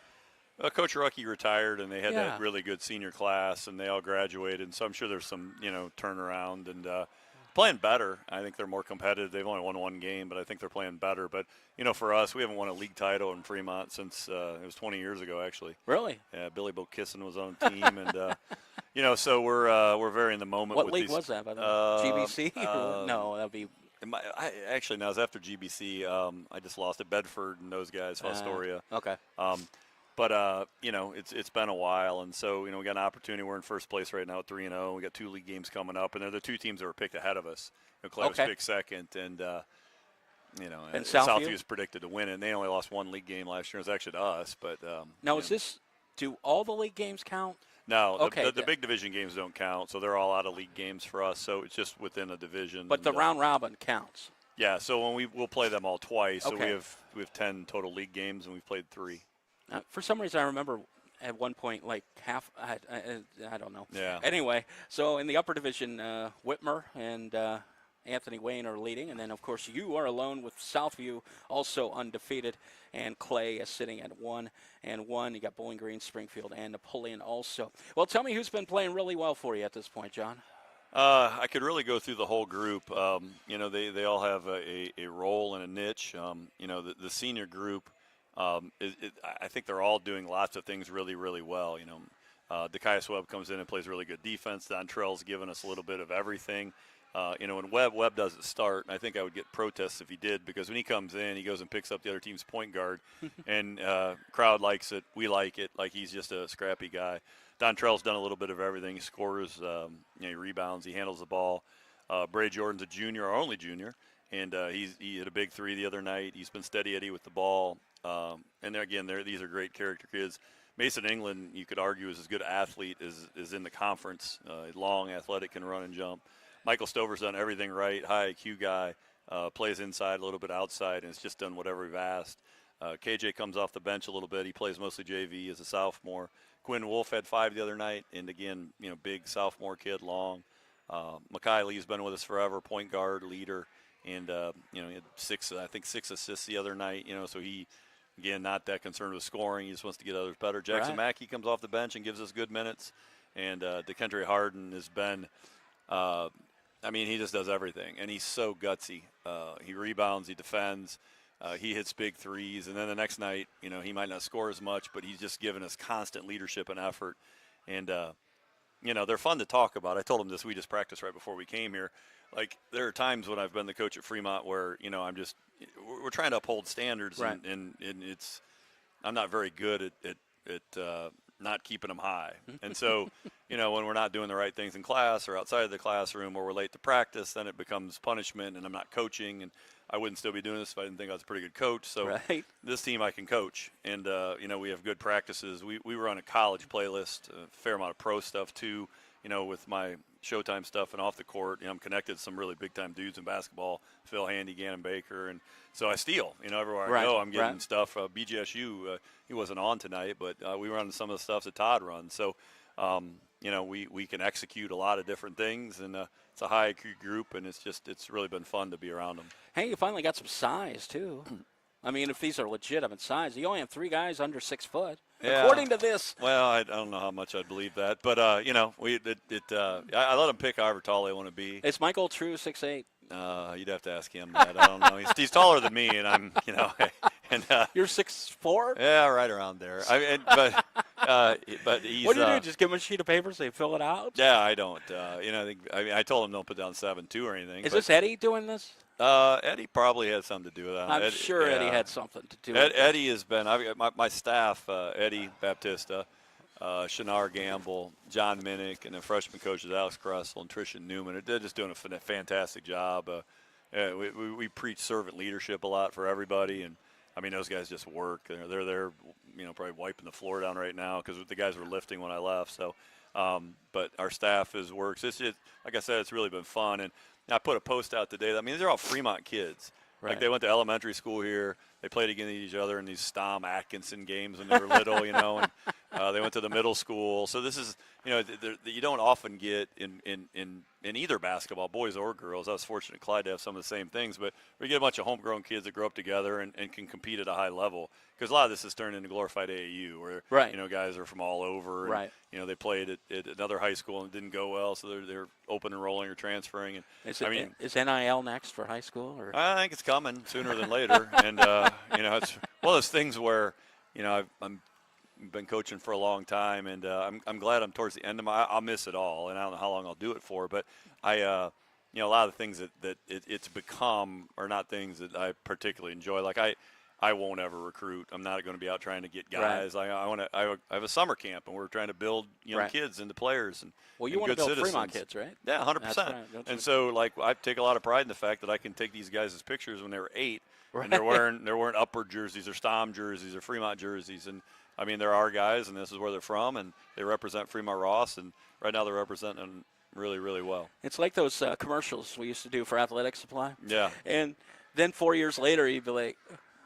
Speaker 4: Coach Rucky retired, and they had
Speaker 1: Yeah.
Speaker 4: that really good senior class, and they all graduated. And so I'm sure there's some, turnaround and playing better. I think they're more competitive. They've only won 1 game, but I think they're playing better. But, for us, we haven't won a league title in Fremont since it was 20 years ago, actually.
Speaker 1: Really?
Speaker 4: Yeah, Billy Bokisson was on the team, and so we're very in the moment.
Speaker 1: What
Speaker 4: with
Speaker 1: league
Speaker 4: these,
Speaker 1: was that, by the way? GBC? No, that'd be.
Speaker 4: Actually, now it was after GBC. I just lost it. Bedford and those guys, Fostoria.
Speaker 1: Okay.
Speaker 4: But it's been a while, and so we got an opportunity. We're in first place right now at 3-0. We got 2 league games coming up, and they're the 2 teams that were picked ahead of us. Clay was picked second, and
Speaker 1: And
Speaker 4: Southview was predicted to win it. And they only lost 1 league game last year. It was actually to us, but
Speaker 1: Now, do all the league games count?
Speaker 4: No,
Speaker 1: Okay.
Speaker 4: the big division games don't count, so they're all out of league games for us. So it's just within a division.
Speaker 1: But the round robin counts.
Speaker 4: Yeah, so when we'll play them all twice. So
Speaker 1: Okay.
Speaker 4: we have 10 total league games, and we've played 3.
Speaker 1: For some reason, I remember at one point, like half, I don't know.
Speaker 4: Yeah.
Speaker 1: Anyway, so in the upper division, Whitmer and Anthony Wayne are leading. And then, of course, you are alone with Southview, also undefeated. And Clay is sitting at 1-1. You got Bowling Green, Springfield, and Napoleon also. Well, tell me who's been playing really well for you at this point, John.
Speaker 4: I could really go through the whole group. They all have a role and a niche. The senior group, I think they're all doing lots of things really, really well. Dekias Webb comes in and plays really good defense. Dontrell's given us a little bit of everything. When Webb doesn't start, I think I would get protests if he did, because when he comes in, he goes and picks up the other team's point guard, and crowd likes it. We like it. Like, he's just a scrappy guy. Dontrell's done a little bit of everything. He scores, he rebounds, he handles the ball. Bray Jordan's a junior, our only junior, and he hit a big 3 the other night. He's been steady Eddie with the ball. And again, these are great character kids. Mason England, you could argue, is as good an athlete as in the conference. Long, athletic, can run and jump. Michael Stover's done everything right. High IQ guy, plays inside, a little bit outside, and has just done whatever we've asked. KJ comes off the bench a little bit. He plays mostly JV as a sophomore. Quinn Wolf had 5 the other night, and again, big sophomore kid, long. Makai Lee's been with us forever, point guard, leader, and he had 6 assists the other night. So he, again, not that concerned with scoring. He just wants to get others better. Jackson Mackey comes off the bench and gives us good minutes, and DeKendre Harden has been. He just does everything, and he's so gutsy. He rebounds, he defends, he hits big 3s, and then the next night, he might not score as much, but he's just given us constant leadership and effort. And, they're fun to talk about. I told him this. We just practiced right before we came here. Like, there are times when I've been the coach at Fremont where, we're trying to uphold standards,
Speaker 1: right.
Speaker 4: and I'm not very good at not keeping them high. And so, you know, when we're not doing the right things in class or outside of the classroom, or we're late to practice, then it becomes punishment, and I'm not coaching. And I wouldn't still be doing this if I didn't think I was a pretty good coach. So
Speaker 1: Right.
Speaker 4: this team I can coach, and you know, we have good practices. We run a college playlist, a fair amount of pro stuff too. You know, with my Showtime stuff and off the court, you know, I'm connected to some really big time dudes in basketball, Phil Handy, Gannon Baker, and so I steal. You know, everywhere I go, I'm getting stuff. BGSU, he wasn't on tonight, but we run some of the stuff that Todd runs. So, you know, we can execute a lot of different things, and it's a high IQ group, and it's really been fun to be around them.
Speaker 1: Hey, you finally got some size too. I mean, if these are legitimate size, you only have 3 guys under 6 foot,
Speaker 4: Yeah.
Speaker 1: according to this.
Speaker 4: Well, I don't know how much I'd believe that, but you know, I let them pick however tall they want to be.
Speaker 1: Is Michael True 6'8"?
Speaker 4: You'd have to ask him that. I don't know. He's taller than me, and I'm, you know, and
Speaker 1: You're 6'4"?
Speaker 4: yeah, right around there. But he's.
Speaker 1: What do you do? Just give him a sheet of paper, say fill it out?
Speaker 4: Yeah, I don't. You know, I told him don't put down 7'2" or anything.
Speaker 1: Is
Speaker 4: but,
Speaker 1: this Eddie doing this?
Speaker 4: Eddie probably had something to do with that.
Speaker 1: I'm sure Eddie
Speaker 4: yeah.
Speaker 1: had something to do with it.
Speaker 4: Eddie has been. I've got my staff. Eddie Baptista, Shanar Gamble, John Minnick, and the freshman coaches Alex Kressel and Trisha Newman. They're just doing a fantastic job. We preach servant leadership a lot for everybody, and I mean those guys just work. They're there, you know, probably wiping the floor down right now because the guys were lifting when I left. So, but our staff works. It's just, like I said, it's really been fun. And I put a post out today. I mean, these are all Fremont kids.
Speaker 1: Right.
Speaker 4: Like they went to elementary school here. They played against each other in these Stom Atkinson games when they were little, you know, and they went to the middle school. So this is, you know, you don't often get in either basketball, boys or girls. I was fortunate at Clyde to have some of the same things, but we get a bunch of homegrown kids that grow up together and can compete at a high level. Because a lot of this has turned into glorified AAU, where
Speaker 1: Right.
Speaker 4: you know guys are from all over. And,
Speaker 1: Right.
Speaker 4: you know, they played at another high school and it didn't go well, so they're open enrolling or transferring. And
Speaker 1: Is NIL next for high school? Or?
Speaker 4: I think it's coming sooner than later. And you know, it's one of those things where, you know, I've been coaching for a long time, and I'm glad I'm towards the end of I'll miss it all, and I don't know how long I'll do it for, but you know, a lot of the things that it's become are not things that I particularly enjoy. Like I won't ever recruit. I'm not going to be out trying to get guys.
Speaker 1: Right.
Speaker 4: I have a summer camp, and we're trying to build young
Speaker 1: Right.
Speaker 4: kids into players and
Speaker 1: Well, you
Speaker 4: and
Speaker 1: want to
Speaker 4: good
Speaker 1: build
Speaker 4: citizens.
Speaker 1: Fremont kids, right?
Speaker 4: Yeah, 100%.
Speaker 1: That's right, don't you?
Speaker 4: And so, like, I take a lot of pride in the fact that I can take these guys' pictures when they were 8,
Speaker 1: Right.
Speaker 4: and they're wearing Upward jerseys or Stom jerseys or Fremont jerseys, and I mean they're our guys, and this is where they're from, and they represent Fremont Ross, and right now they're representing really, really well.
Speaker 1: It's like those commercials we used to do for athletic supply.
Speaker 4: Yeah.
Speaker 1: And then 4 years later, you'd be like,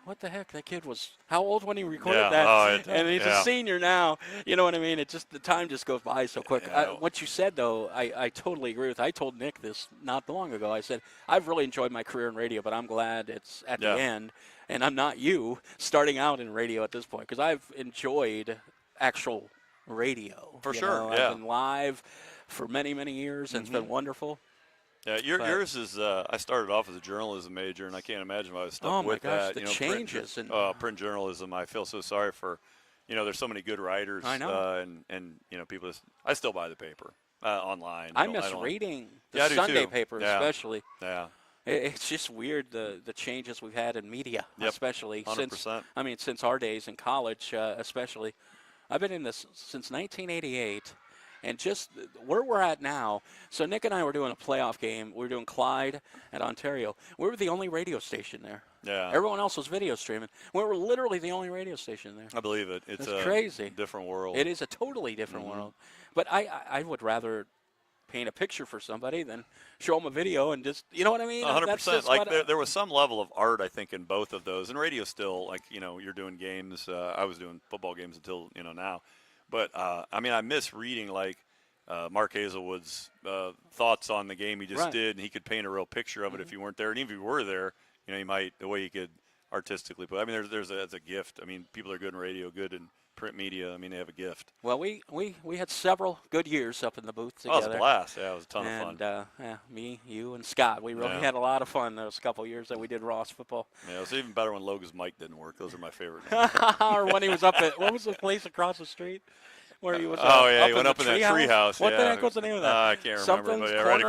Speaker 1: what the heck? That kid was how old when he recorded
Speaker 4: Yeah.
Speaker 1: that?
Speaker 4: Oh,
Speaker 1: And he's
Speaker 4: yeah.
Speaker 1: a senior now. You know what I mean? It just the time just goes by so quick.
Speaker 4: Yeah.
Speaker 1: What you said though, I totally agree with. I told Nick this not long ago. I said I've really enjoyed my career in radio, but I'm glad it's at
Speaker 4: Yeah.
Speaker 1: the end, and I'm not you starting out in radio at this point because I've enjoyed actual radio
Speaker 4: For
Speaker 1: you
Speaker 4: sure,
Speaker 1: know?
Speaker 4: yeah.
Speaker 1: I've been live for many years, and it's been wonderful.
Speaker 4: Yeah,
Speaker 1: But-
Speaker 4: yours is. I started off as a journalism major, and I can't imagine why I was stuck
Speaker 1: Oh, my
Speaker 4: with
Speaker 1: gosh,
Speaker 4: that.
Speaker 1: the
Speaker 4: you know,
Speaker 1: changes and-
Speaker 4: print journalism. I feel so sorry for, you know, there's so many good writers.
Speaker 1: I know.
Speaker 4: And you know, people. I still buy the paper online.
Speaker 1: I
Speaker 4: don't-
Speaker 1: miss
Speaker 4: don't-
Speaker 1: reading the
Speaker 4: Yeah, I do
Speaker 1: Sunday
Speaker 4: too.
Speaker 1: paper,
Speaker 4: Yeah.
Speaker 1: especially.
Speaker 4: Yeah.
Speaker 1: It's just weird the changes we've had in media,
Speaker 4: Yep,
Speaker 1: especially
Speaker 4: 100%.
Speaker 1: since our days in college, especially. I've been in this since 1988, and just where we're at now. So Nick and I were doing a playoff game. We were doing Clyde at Ontario. We were the only radio station there.
Speaker 4: Yeah.
Speaker 1: Everyone else was video streaming. We were literally the only radio station there.
Speaker 4: I believe it. It's
Speaker 1: That's
Speaker 4: a
Speaker 1: crazy.
Speaker 4: different world.
Speaker 1: It is a totally different
Speaker 4: Mm-hmm.
Speaker 1: world. But I would rather paint a picture for somebody than show them a video and just, you know what I mean?
Speaker 4: 100%.
Speaker 1: That's just
Speaker 4: Like
Speaker 1: what
Speaker 4: there was some level of art, I think, in both of those. And radio still, like, you know, you're doing games. I was doing football games until, you know, now. But, I mean, I miss reading, like, Mark Hazelwood's thoughts on the game he just
Speaker 1: Right.
Speaker 4: did, and he could paint a real picture of it if you weren't there. And even if you were there, you know, you might, the way you could artistically put. I mean, that's a gift. I mean, people are good in radio, good in print media. I mean, they have a gift.
Speaker 1: Well, we had several good years up in the booth
Speaker 4: Oh, it was
Speaker 1: together.
Speaker 4: a blast. Yeah, it was a ton
Speaker 1: and,
Speaker 4: of fun.
Speaker 1: yeah, me, you, and Scott, we really
Speaker 4: Yeah.
Speaker 1: had a lot of fun those couple years that we did Ross football.
Speaker 4: Yeah, it was even better when Logan's mic didn't work. Those are my favorite.
Speaker 1: Or when he was up at, what was the place across the street? where he was.
Speaker 4: Oh yeah, he
Speaker 1: up
Speaker 4: went
Speaker 1: in
Speaker 4: up
Speaker 1: the
Speaker 4: in that
Speaker 1: tree
Speaker 4: house.
Speaker 1: What the
Speaker 4: yeah.
Speaker 1: heck was the name of that?
Speaker 4: I can't remember,
Speaker 1: Something's
Speaker 4: but yeah,
Speaker 1: Corner?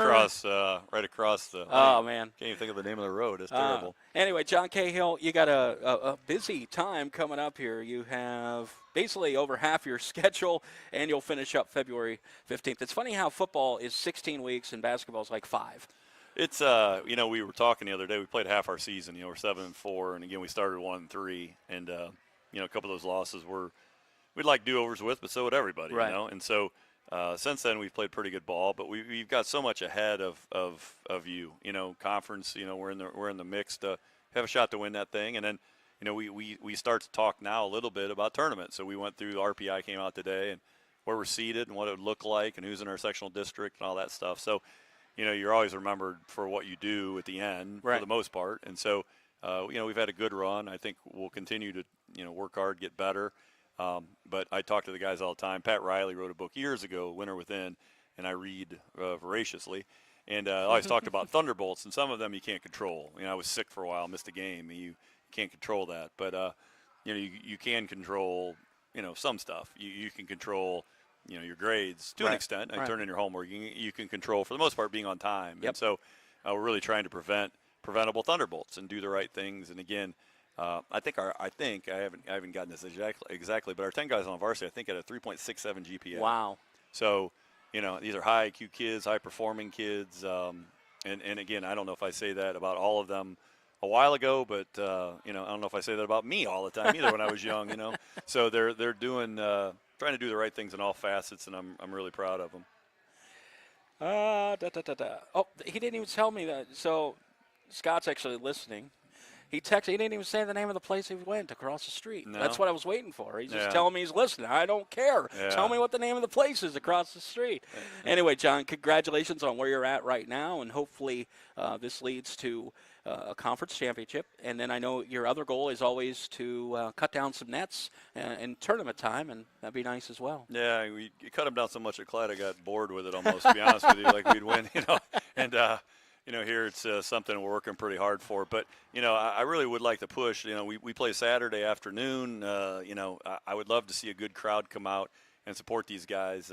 Speaker 4: right across the.
Speaker 1: Oh man.
Speaker 4: Can't even think of the name of the road. It's terrible.
Speaker 1: Anyway, John Cahill, you got a busy time coming up here. You have basically over half your schedule, and you'll finish up February 15th. It's funny how football is 16 weeks and basketball is like 5.
Speaker 4: It's we were talking the other day. We played half our season. We're 7-4, and again we started 1-3, and a couple of those losses we'd like do-overs with, but so would everybody,
Speaker 1: Right.
Speaker 4: And so since then we've played pretty good ball, but we've got so much ahead of you, conference. We're in the mix to have a shot to win that thing, and then we start to talk now a little bit about tournament. So we went through RPI came out today and where we're seated and what it would look like and who's in our sectional district and all that stuff. So you're always remembered for what you do at the end
Speaker 1: Right.
Speaker 4: for the most part. And so, we've had a good run. I think we'll continue to, work hard, get better. But I talk to the guys all the time. Pat Riley wrote a book years ago, Winter Within, and I read voraciously. And I always talked about thunderbolts, and some of them you can't control. I was sick for a while, missed a game. You can't control that. But, you can control, some stuff. You can control – your grades to an
Speaker 1: Right.
Speaker 4: extent.
Speaker 1: Right.
Speaker 4: Turn in your homework. You can control, for the most part, being on time.
Speaker 1: Yep.
Speaker 4: And so we're really trying to prevent preventable thunderbolts and do the right things. And again, I haven't gotten this exactly, but our 10 guys on varsity, I think, had a 3.67 GPA.
Speaker 1: Wow.
Speaker 4: So, these are high IQ kids, high performing kids. And again, I don't know if I say that about all of them a while ago, but I don't know if I say that about me all the time either when I was young. So they're doing. Trying to do the right things in all facets, and I'm really proud of them.
Speaker 1: Oh, he didn't even tell me that. So Scott's actually listening. He texted. He didn't even say the name of the place he went across the street.
Speaker 4: No.
Speaker 1: That's what I was waiting for. He's just
Speaker 4: Yeah.
Speaker 1: telling me he's listening. I don't care.
Speaker 4: Yeah.
Speaker 1: Tell me what the name of the place is across the street. Anyway, John, congratulations on where you're at right now, and hopefully this leads to a conference championship. And then I know your other goal is always to cut down some nets in tournament time, and that'd be nice as well.
Speaker 4: Yeah, you cut them down so much at Clyde, I got bored with it almost, to be honest with you. Like we'd win, and here it's something we're working pretty hard for. But I really would like to push. We play Saturday afternoon. I would love to see a good crowd come out and support these guys.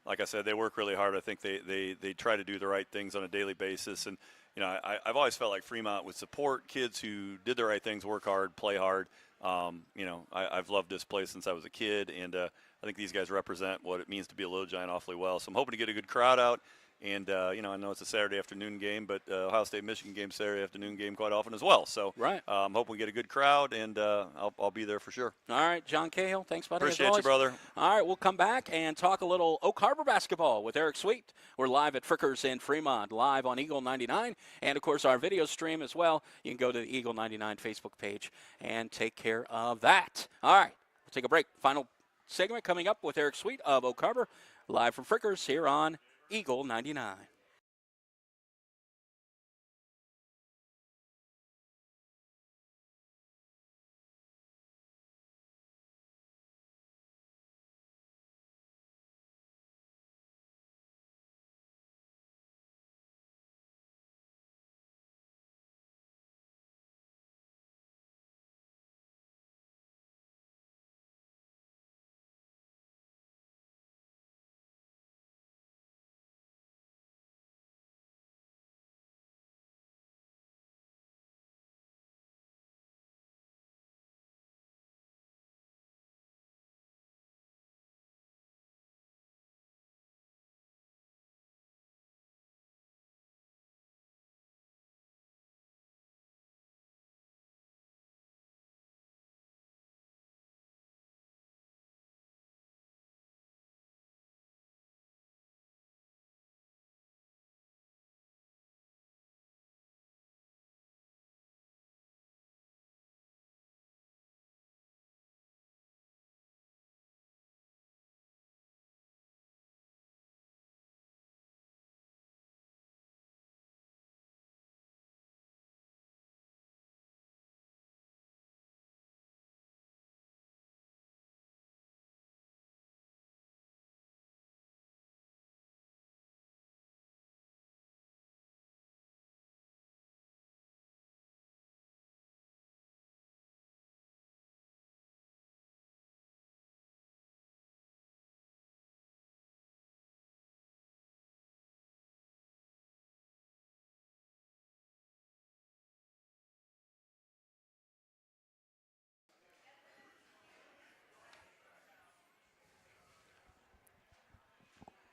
Speaker 4: Like I said, they work really hard. I think they try to do the right things on a daily basis. And I've always felt like Fremont would support kids who did the right things, work hard, play hard. I've loved this place since I was a kid, and I think these guys represent what it means to be a Little Giant awfully well. So I'm hoping to get a good crowd out. And, I know it's a Saturday afternoon game, but Ohio State-Michigan game Saturday afternoon game quite often as well. So
Speaker 1: Right.
Speaker 4: I'm hoping we get a good crowd, and I'll be there for sure.
Speaker 1: All right, John Cahill, thanks, buddy. as
Speaker 4: Appreciate you,
Speaker 1: always.
Speaker 4: brother.
Speaker 1: All right, we'll come back and talk a little Oak Harbor basketball with Eric Sweet. We're live at Frickers in Fremont, live on Eagle 99, and, of course, our video stream as well. You can go to the Eagle 99 Facebook page and take care of that. All right, we'll take a break. Final segment coming up with Eric Sweet of Oak Harbor, live from Frickers here on Eagle 99.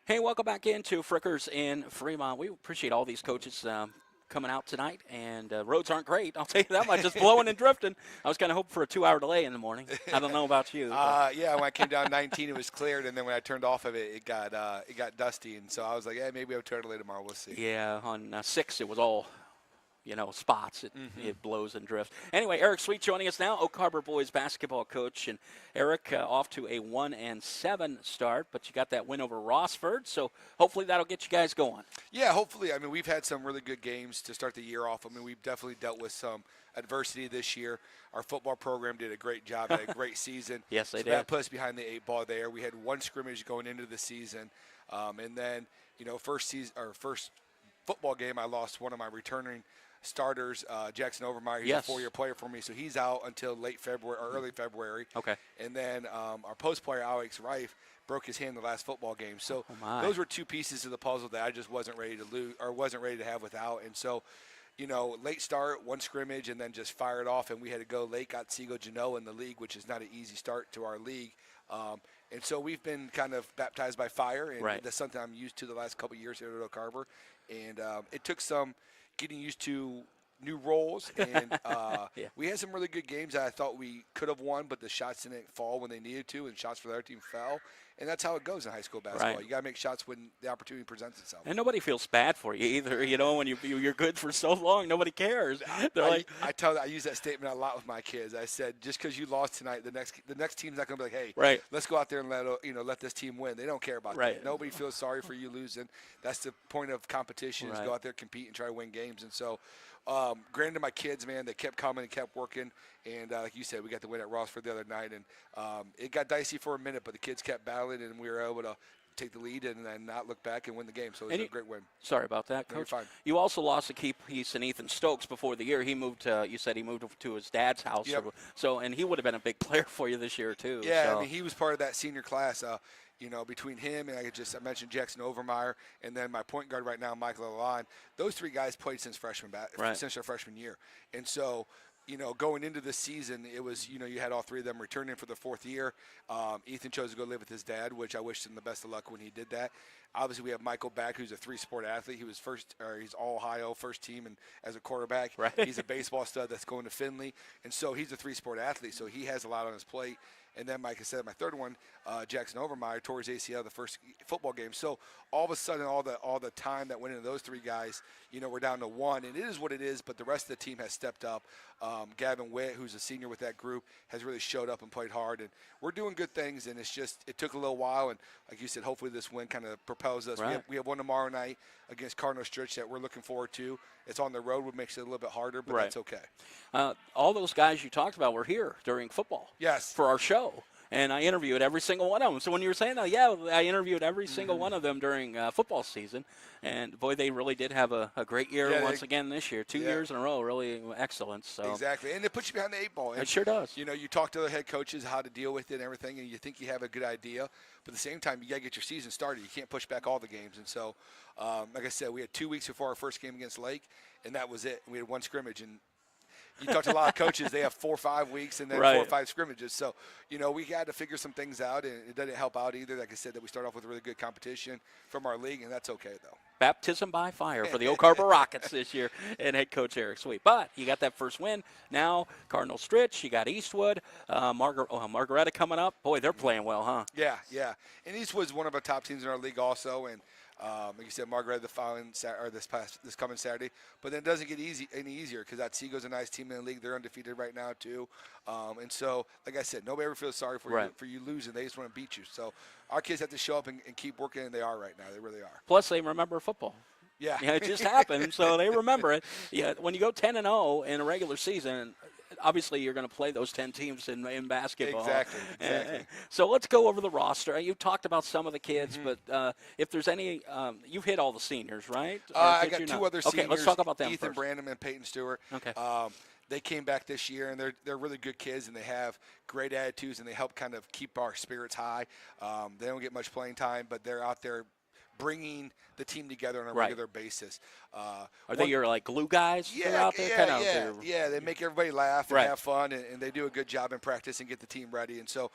Speaker 1: Hey, welcome back into Frickers in Fremont. We appreciate all these coaches coming out tonight, and roads aren't great. I'll tell you that much. Just blowing and drifting. I was kind of hoping for a 2-hour delay in the morning. I don't know about you.
Speaker 5: Yeah, when I came down 19, it was cleared, and then when I turned off of it, it got dusty, and so I was like, yeah, maybe I'll turn it delay tomorrow. We'll see.
Speaker 1: Yeah, on 6 it was all, spots. It blows and drifts. Anyway, Eric Sweet joining us now, Oak Harbor boys basketball coach. And Eric, off to a 1-7 start, but you got that win over Rossford, so hopefully that'll get you guys going.
Speaker 5: Yeah, hopefully. I mean, we've had some really good games to start the year off. I mean, we've definitely dealt with some adversity this year. Our football program did a great job, had a great season.
Speaker 1: Yes, they
Speaker 5: so
Speaker 1: did.
Speaker 5: That put us behind the 8 ball there. We had one scrimmage going into the season, and then first football game, I lost one of my returning starters, Jackson Overmeyer. He's
Speaker 1: Yes.
Speaker 5: a 4-year player for me, so he's out until late February or early February.
Speaker 1: Okay.
Speaker 5: And then our post player, Alex Reif, broke his hand in the last football game. So
Speaker 1: my.
Speaker 5: those were two pieces of the puzzle that I just wasn't ready to lose or wasn't ready to have without. And so, late start, one scrimmage, and then just fired off, and we had to go late. Got Sigo Genoa in the league, which is not an easy start to our league. And so we've been kind of baptized by fire, and
Speaker 1: Right.
Speaker 5: that's something I'm used to the last couple of years here at Oak Harbor. And it took some getting used to new roles, and
Speaker 1: Yeah.
Speaker 5: we had some really good games that I thought we could have won, but the shots didn't fall when they needed to, and shots for the other team fell. And that's how it goes in high school basketball.
Speaker 1: Right.
Speaker 5: You got to make shots when the opportunity presents itself.
Speaker 1: And nobody feels bad for you either. When you're good for so long, nobody cares. They're
Speaker 5: I use that statement a lot with my kids. I said, just because you lost tonight, the next team's not going to be like, hey,
Speaker 1: Right.
Speaker 5: let's go out there and let this team win. They don't care about
Speaker 1: Right.
Speaker 5: that. Nobody feels sorry for you losing. That's the point of competition is
Speaker 1: Right.
Speaker 5: go out there, compete, and try to win games. And so, granted, my kids, man, they kept coming and kept working. And like you said, we got the win at Rossford the other night, and it got dicey for a minute, but the kids kept battling, and we were able to take the lead and then not look back and win the game. So it was a great win.
Speaker 1: Sorry about that,
Speaker 5: No, you're
Speaker 1: Coach.
Speaker 5: fine.
Speaker 1: You also lost a key piece in Ethan Stokes before the year. He moved. You said he moved to his dad's house.
Speaker 5: Yep.
Speaker 1: So, and he would have been a big player for you this year too.
Speaker 5: Yeah,
Speaker 1: so.
Speaker 5: I mean, he was part of that senior class. Between him and I mentioned Jackson Overmeyer, and then my point guard right now, Michael Lalonde. Those three guys played since
Speaker 1: Right.
Speaker 5: since their freshman year, and so. Going into this season, it was, you had all three of them returning for the 4th year. Ethan chose to go live with his dad, which I wished him the best of luck when he did that. Obviously, we have Michael Back, who's a 3-sport athlete. He was he's all Ohio first team and as a quarterback.
Speaker 1: Right.
Speaker 5: He's a baseball stud that's going to Findlay. And so he's a 3-sport athlete, so he has a lot on his plate. And then, like I said, my third one, Jackson Overmeyer, tore his ACL the first football game. So all of a sudden, all the time that went into those three guys, we're down to one. And it is what it is, but the rest of the team has stepped up. Gavin Witt, who's a senior with that group, has really showed up and played hard. And we're doing good things, and it took a little while. And like you said, hopefully this win kind of propels us.
Speaker 1: Right.
Speaker 5: We have one tomorrow night against Cardinal Stritch that we're looking forward to. It's on the road, which makes it a little bit harder, but
Speaker 1: Right.
Speaker 5: that's okay.
Speaker 1: All those guys you talked about were here during football.
Speaker 5: Yes.
Speaker 1: For our show. And I interviewed every single one of them. So when you were saying that, yeah, I interviewed every single one of them during football season. And, boy, they really did have a great year
Speaker 5: Yeah,
Speaker 1: once again this year. 2 years in a row, really excellent. So
Speaker 5: Exactly. And it puts you behind the 8 ball. And,
Speaker 1: It sure does.
Speaker 5: You talk to other head coaches how to deal with it and everything, and you think you have a good idea. But at the same time, you got to get your season started. You can't push back all the games. And so, like I said, we had 2 weeks before our first game against Lake, and that was it. We had one scrimmage. And you talk to a lot of coaches, they have 4 or 5 weeks and then
Speaker 1: Right.
Speaker 5: 4 or 5 scrimmages. So, we got to figure some things out, and it doesn't help out either. Like I said, that we start off with really good competition from our league, and that's okay, though.
Speaker 1: Baptism by fire for the Oak Harbor Rockets this year and head coach Eric Sweet. But you got that first win. Now Cardinal Stritch, you got Eastwood, Margaretta coming up. Boy, they're playing well, huh?
Speaker 5: Yeah. And Eastwood's one of our top teams in our league also, and like you said, Margaret the following this coming Saturday. But then it doesn't get any easier because that Seago's a nice team in the league. They're undefeated right now too, and so like I said, nobody ever feels sorry for you losing. They just want to beat you. So our kids have to show up and keep working, and they are right now. They really are.
Speaker 1: Plus, they remember football.
Speaker 5: Yeah,
Speaker 1: It just happened, so they remember it. Yeah, when you go 10-0 in a regular season, obviously you're going to play those 10 teams in basketball.
Speaker 5: Exactly.
Speaker 1: So let's go over the roster. You talked about some of the kids, but if there's any, you've hit all the seniors, right? Or
Speaker 5: I
Speaker 1: did
Speaker 5: got
Speaker 1: you
Speaker 5: 2
Speaker 1: not?
Speaker 5: other seniors.
Speaker 1: Okay, let's talk about them
Speaker 5: Ethan
Speaker 1: first.
Speaker 5: Brandon and Peyton Stewart.
Speaker 1: Okay.
Speaker 5: They came back this year, and they're really good kids, and they have great attitudes, and they help kind of keep our spirits high. They don't get much playing time, but they're out there bringing the team together on a regular basis.
Speaker 1: Are they your glue guys? that are out there?
Speaker 5: Yeah. They make everybody laugh and have fun, and they do a good job in practice and get the team ready. And so,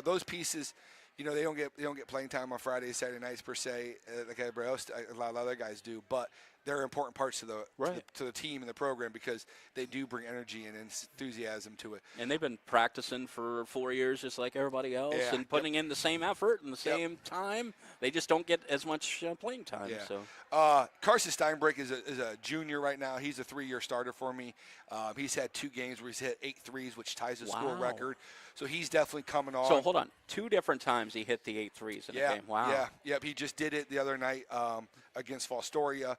Speaker 5: those pieces, they don't get playing time on Fridays, Saturday nights per se, like everybody else. A lot of other guys do, but they're important parts to the team and the program because they do bring energy and enthusiasm to it.
Speaker 1: And they've been practicing for 4 years just like everybody else and putting in the same effort and the same time. They just don't get as much playing time.
Speaker 5: Yeah.
Speaker 1: So
Speaker 5: Carson Steinbrück is a junior right now. He's a 3-year starter for me. He's had 2 games where he's hit 8 threes, which ties the school record. So he's definitely coming on.
Speaker 1: So hold on. 2 different times he hit the 8 threes in a game. Wow.
Speaker 5: Yeah. Yep. He just did it the other night against Fostoria.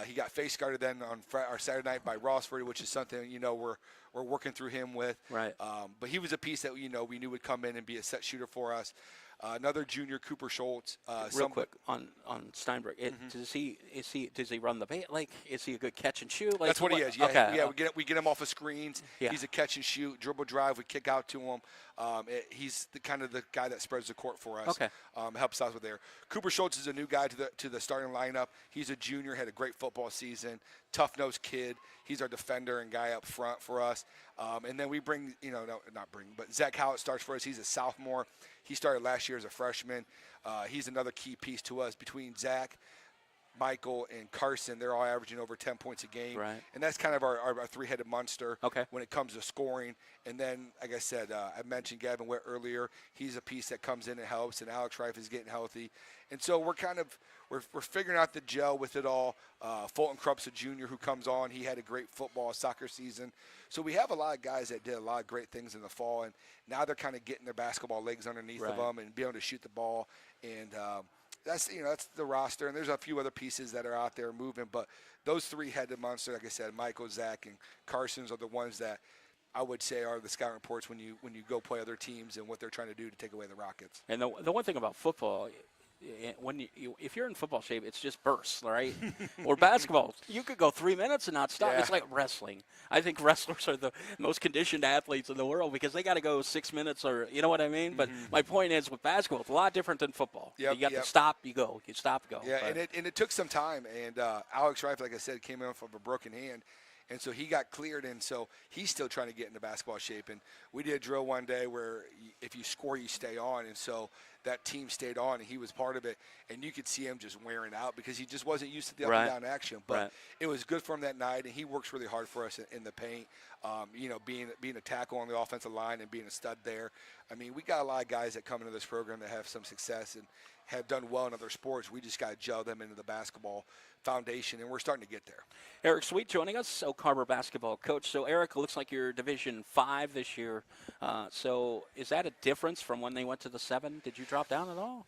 Speaker 5: He got face guarded then on Saturday night by Rossford, which is something we're working through him with.
Speaker 1: Right.
Speaker 5: But he was a piece that we knew would come in and be a set shooter for us. Another junior, Cooper Schultz.
Speaker 1: Real quick on Steinbrück, does he run the bait? Like, is he a good catch and shoot? Like,
Speaker 5: that's what he is. Yeah,
Speaker 1: okay.
Speaker 5: we get him off of screens.
Speaker 1: Yeah.
Speaker 5: He's a catch and shoot, dribble drive. We kick out to him. He's the kind of the guy that spreads the court for us.
Speaker 1: Okay.
Speaker 5: Helps us with there. Cooper Schultz is a new guy to the starting lineup. He's a junior, had a great football season. Tough-nosed kid. He's our defender and guy up front for us. And then we bring, but Zach Howard starts for us. He's a sophomore. He started last year as a freshman. He's another key piece to us. Between Zach, Michael, and Carson, they're all averaging over 10 points a game.
Speaker 1: Right.
Speaker 5: And that's kind of our three-headed monster
Speaker 1: Okay.
Speaker 5: when it comes to scoring. And then, like I said, I mentioned Gavin Witt earlier. He's a piece that comes in and helps, and Alex Reif is getting healthy. And so we're figuring out the gel with it all. Fulton Krupp's a junior who comes on. He had a great soccer season. So we have a lot of guys that did a lot of great things in the fall, and now they're kind of getting their basketball legs underneath of them and being able to shoot the ball. And that's the roster. And there's a few other pieces that are out there moving, but those three-headed monsters, like I said, Michael, Zach, and Carson's are the ones that I would say are the scouting reports when you go play other teams and what they're trying to do to take away the Rockets.
Speaker 1: And the one thing about football, if you're in football shape, it's just bursts, right? Or basketball, you could go 3 minutes and not stop.
Speaker 5: Yeah.
Speaker 1: It's like wrestling. I think wrestlers are the most conditioned athletes in the world because they got to go 6 minutes, or you know what I mean. But my point is, with basketball, it's a lot different than football.
Speaker 5: Yep,
Speaker 1: you got to stop, you go. You stop, go.
Speaker 5: Yeah,
Speaker 1: But
Speaker 5: and it took some time. And Alex Reif, like I said, came in off of a broken hand. And so he got cleared, and so he's still trying to get into basketball shape. And we did a drill one day where if you score, you stay on. And so that team stayed on, and he was part of it. And you could see him just wearing out because he just wasn't used to the up and down action. But it was good for him that night, and he works really hard for us in the paint. Being a tackle on the offensive line and being a stud there. I mean, we got a lot of guys that come into this program that have some success and have done well in other sports. We just got to gel them into the basketball foundation, and we're starting to get there.
Speaker 1: Eric Sweet joining us, Oak Harbor basketball coach. So, Eric, it looks like you're Division 5 this year. So is that a difference from when they went to the 7? Did you drop down at all?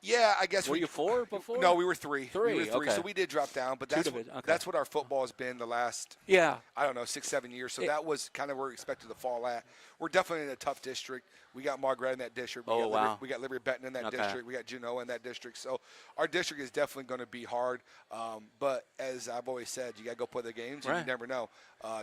Speaker 5: Yeah, I guess.
Speaker 1: Were you 4 before?
Speaker 5: No, we were 3.
Speaker 1: 3,
Speaker 5: we were 3.
Speaker 1: okay.
Speaker 5: So we did drop down, but that's what our football has been the last, I don't know, 6-7 years. So that was kind of where we expected to fall at. We're definitely in a tough district. We got Margaret in that district. We got Liberty Benton in that district. We got Genoa in that district. So our district is definitely going to be hard. But as I've always said, you got to go play the games, and you never know.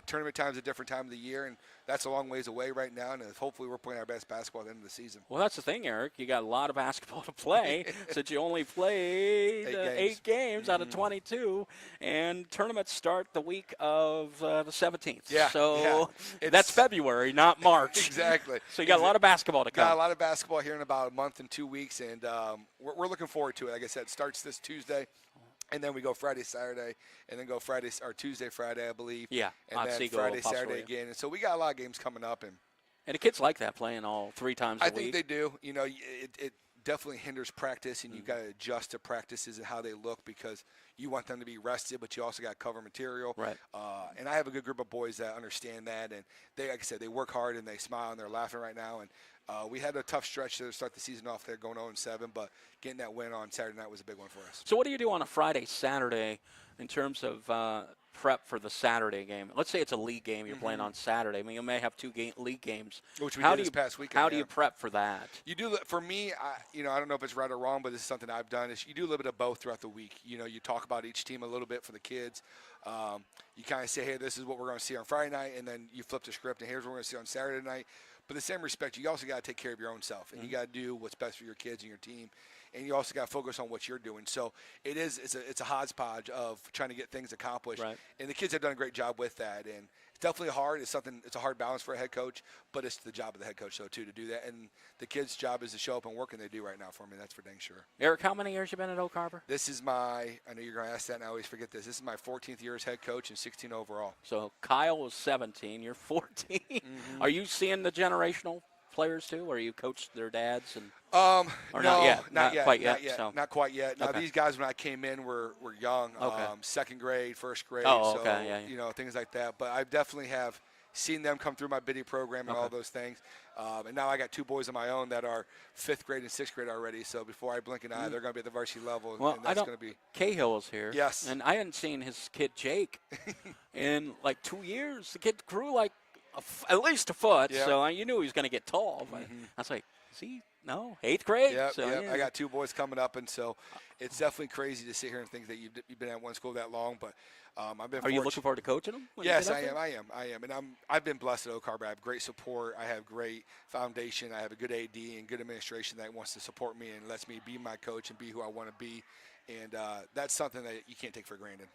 Speaker 5: Tournament time is a different time of the year, and that's a long ways away right now. And hopefully we're playing our best basketball at the end of the season.
Speaker 1: Well, that's the thing, Eric. You got a lot of basketball to play since you only played 8 games out of 22, and tournaments start the week of the 17th.
Speaker 5: Yeah.
Speaker 1: So that's February, not March.
Speaker 5: Exactly.
Speaker 1: So you got a lot of basketball to come.
Speaker 5: Got a lot of basketball here in about a month and 2 weeks, and we're looking forward to it. Like I said, it starts this Tuesday. And then we go Friday, Saturday, and then go Tuesday, Friday, I believe.
Speaker 1: Yeah.
Speaker 5: And then Friday, Saturday again. And so we got a lot of games coming up. And
Speaker 1: the kids like that, playing all 3 times a week.
Speaker 5: I think they do. You know, it definitely hinders practice, and you got to adjust to practices and how they look because you want them to be rested, but you also got to cover material.
Speaker 1: Right.
Speaker 5: And I have a good group of boys that understand that, and they, like I said, they work hard and they smile and they're laughing right now. And we had a tough stretch to start the season off there, going 0-7, but getting that win on Saturday night was a big one for us.
Speaker 1: So what do you do on a Friday, Saturday in terms of prep for the Saturday game? Let's say it's a league game you're playing on Saturday. I mean, you may have 2 league games.
Speaker 5: Which we did this past weekend.
Speaker 1: How do you prep for that?
Speaker 5: You do. For me, I don't know if it's right or wrong, but this is something I've done. Is you do a little bit of both throughout the week. You know, you talk about each team a little bit for the kids. You kind of say, hey, this is what we're going to see on Friday night, and then you flip the script, and here's what we're going to see on Saturday night. But in the same respect, you also got to take care of your own self, and you got to do what's best for your kids and your team, and you also got to focus on what you're doing. So it's a hodgepodge of trying to get things accomplished, and the kids have done a great job with that. And definitely hard. It's a hard balance for a head coach, but it's the job of the head coach, though, too, to do that. And the kids' job is to show up and work, and they do right now for me. That's for dang sure.
Speaker 1: Eric, how many years you been at Oak Harbor?
Speaker 5: This is I know you're going to ask that, and I always forget this. This is my 14th year as head coach and 16 overall.
Speaker 1: So Kyle was 17. You're 14. Are you seeing the generational players too, or you coach their dads? And
Speaker 5: Or
Speaker 1: Or
Speaker 5: no,
Speaker 1: not yet?
Speaker 5: not
Speaker 1: Not
Speaker 5: yet,
Speaker 1: quite
Speaker 5: not
Speaker 1: yet,
Speaker 5: yet,
Speaker 1: so.
Speaker 5: not quite yet. Now
Speaker 1: Okay.
Speaker 5: these guys, when I came in, were young,
Speaker 1: Okay.
Speaker 5: second grade, first grade,
Speaker 1: Oh,
Speaker 5: so
Speaker 1: okay, yeah, yeah.
Speaker 5: you know, things like that. But I definitely have seen them come through my biddy program and all
Speaker 1: Okay.
Speaker 5: those things. And now I got two boys of my own that are fifth grade and sixth grade already. So before I blink an eye, they're going to be at the varsity level,
Speaker 1: Well,
Speaker 5: and
Speaker 1: I
Speaker 5: that's
Speaker 1: don't.
Speaker 5: going to be.
Speaker 1: Cahill is here.
Speaker 5: Yes.
Speaker 1: And I hadn't seen his kid Jake in like 2 years. The kid grew like at least a foot,
Speaker 5: Yeah.
Speaker 1: so you knew he was going to get tall. But I was like, is he? No, 8th grade.
Speaker 5: Yeah,
Speaker 1: So,
Speaker 5: I got two boys coming up, and so it's definitely crazy to sit here and think that you've been at one school that long. But I've been.
Speaker 1: Are you
Speaker 5: fortunate.
Speaker 1: looking forward to coaching them? when you
Speaker 5: Yes,
Speaker 1: get up
Speaker 5: I
Speaker 1: there?
Speaker 5: am. I am, and I've been blessed at Oak Harbor. I have great support. I have great foundation. I have a good AD and good administration that wants to support me and lets me be my coach and be who I want to be. And that's something that you can't take for granted.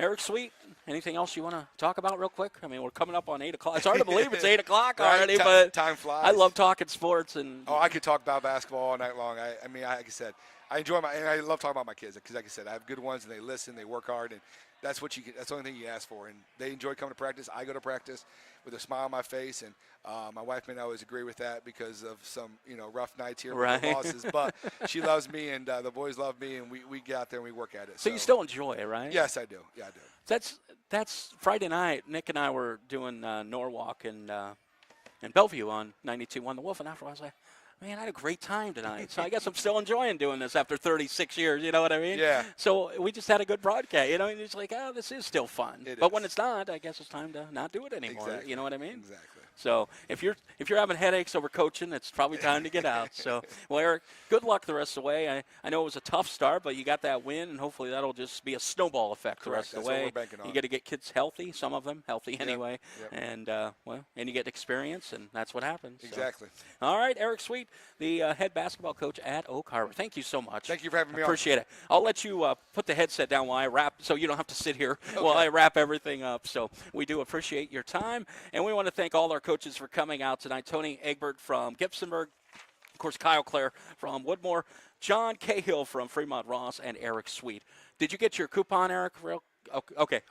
Speaker 1: Eric Sweet, anything else you want to talk about real quick? I mean, we're coming up on 8 o'clock. It's hard to believe it's 8 o'clock
Speaker 5: Right,
Speaker 1: already,
Speaker 5: ti-
Speaker 1: but
Speaker 5: time flies.
Speaker 1: I love talking sports. And
Speaker 5: Oh, I could talk about basketball all night long. I mean, like I said, I enjoy and I love talking about my kids because, like I said, I have good ones and they listen, they work hard, and that's what that's the only thing you ask for. And they enjoy coming to practice. I go to practice with a smile on my face, and my wife may not always agree with that because of some rough nights here with the
Speaker 1: Right.
Speaker 5: losses. But she loves me, and the boys love me, and we get out there and we work at it.
Speaker 1: so you still enjoy it, right?
Speaker 5: Yes, I do. Yeah, I do.
Speaker 1: That's Friday night. Nick and I were doing Norwalk and Bellevue on 92.1 The Wolf, and after I was like, man, I had a great time tonight. So I guess I'm still enjoying doing this after 36 years. You know what I mean?
Speaker 5: Yeah.
Speaker 1: So we just had a good broadcast. And it's like, oh, this is still fun.
Speaker 5: It
Speaker 1: but
Speaker 5: is.
Speaker 1: when it's not, I guess it's time to not do it anymore.
Speaker 5: Exactly.
Speaker 1: You know what I mean?
Speaker 5: Exactly.
Speaker 1: So if you're having headaches over coaching, it's probably time to get out. So, well, Eric, good luck the rest of the way. I know it was a tough start, but you got that win, and hopefully that'll just be a snowball effect the rest of
Speaker 5: Correct.
Speaker 1: the
Speaker 5: That's what
Speaker 1: way.
Speaker 5: we're banking on.
Speaker 1: You got to get kids healthy, some of them healthy anyway,
Speaker 5: Yep.
Speaker 1: and and you get experience, and that's what happens. So.
Speaker 5: Exactly.
Speaker 1: All right, Eric Sweet, the head basketball coach at Oak Harbor. Thank you so much.
Speaker 5: Thank you for having me on.
Speaker 1: Appreciate it. I'll let you put the headset down while I wrap, so you don't have to sit here while I wrap everything up. So we do appreciate your time, and we want to thank all our coaches for coming out tonight. Tony Egbert from Gibsonburg, of course, Kyle Clare from Woodmore, John Cahill from Fremont Ross, and Eric Sweet. Did you get your coupon, Eric? Okay.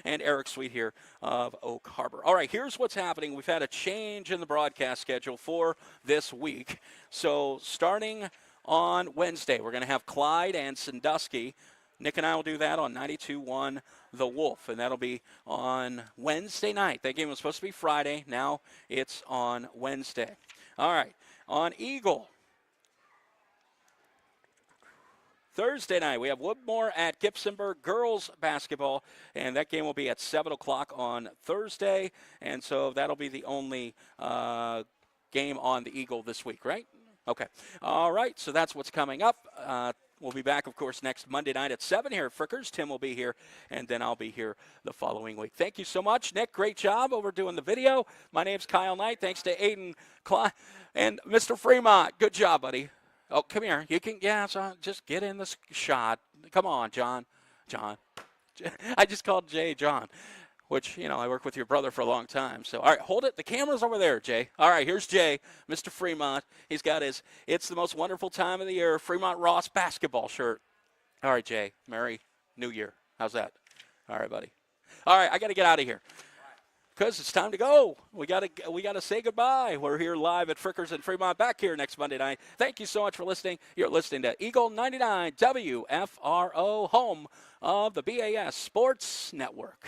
Speaker 1: And Eric Sweet here of Oak Harbor. All right, here's what's happening. We've had a change in the broadcast schedule for this week. So starting on Wednesday, we're going to have Clyde and Sandusky. Nick and I will do that on 92.1 The Wolf, and that'll be on Wednesday night. That game was supposed to be Friday. Now it's on Wednesday. All right, on Eagle, Thursday night, we have Woodmore at Gibsonburg girls basketball, and that game will be at 7 o'clock on Thursday, and so that'll be the only game on the Eagle this week, right? Okay. All right, so that's what's coming up. We'll be back, of course, next Monday night at 7 here at Frickers. Tim will be here, and then I'll be here the following week. Thank you so much, Nick. Great job over doing the video. My name's Kyle Knight. Thanks to Aiden Klein and Mr. Fremont. Good job, buddy. Oh, come here. You can, so just get in the shot. Come on, John. I just called Jay John, which, I work with your brother for a long time. So, all right, hold it. The camera's over there, Jay. All right, here's Jay, Mr. Fremont. He's got his It's the Most Wonderful Time of the Year Fremont Ross basketball shirt. All right, Jay, Merry New Year. How's that? All right, buddy. All right, I got to get out of here because it's time to go. We got to say goodbye. We're here live at Frickers and Fremont, back here next Monday night. Thank you so much for listening. You're listening to Eagle 99 WFRO, home of the BAS Sports Network.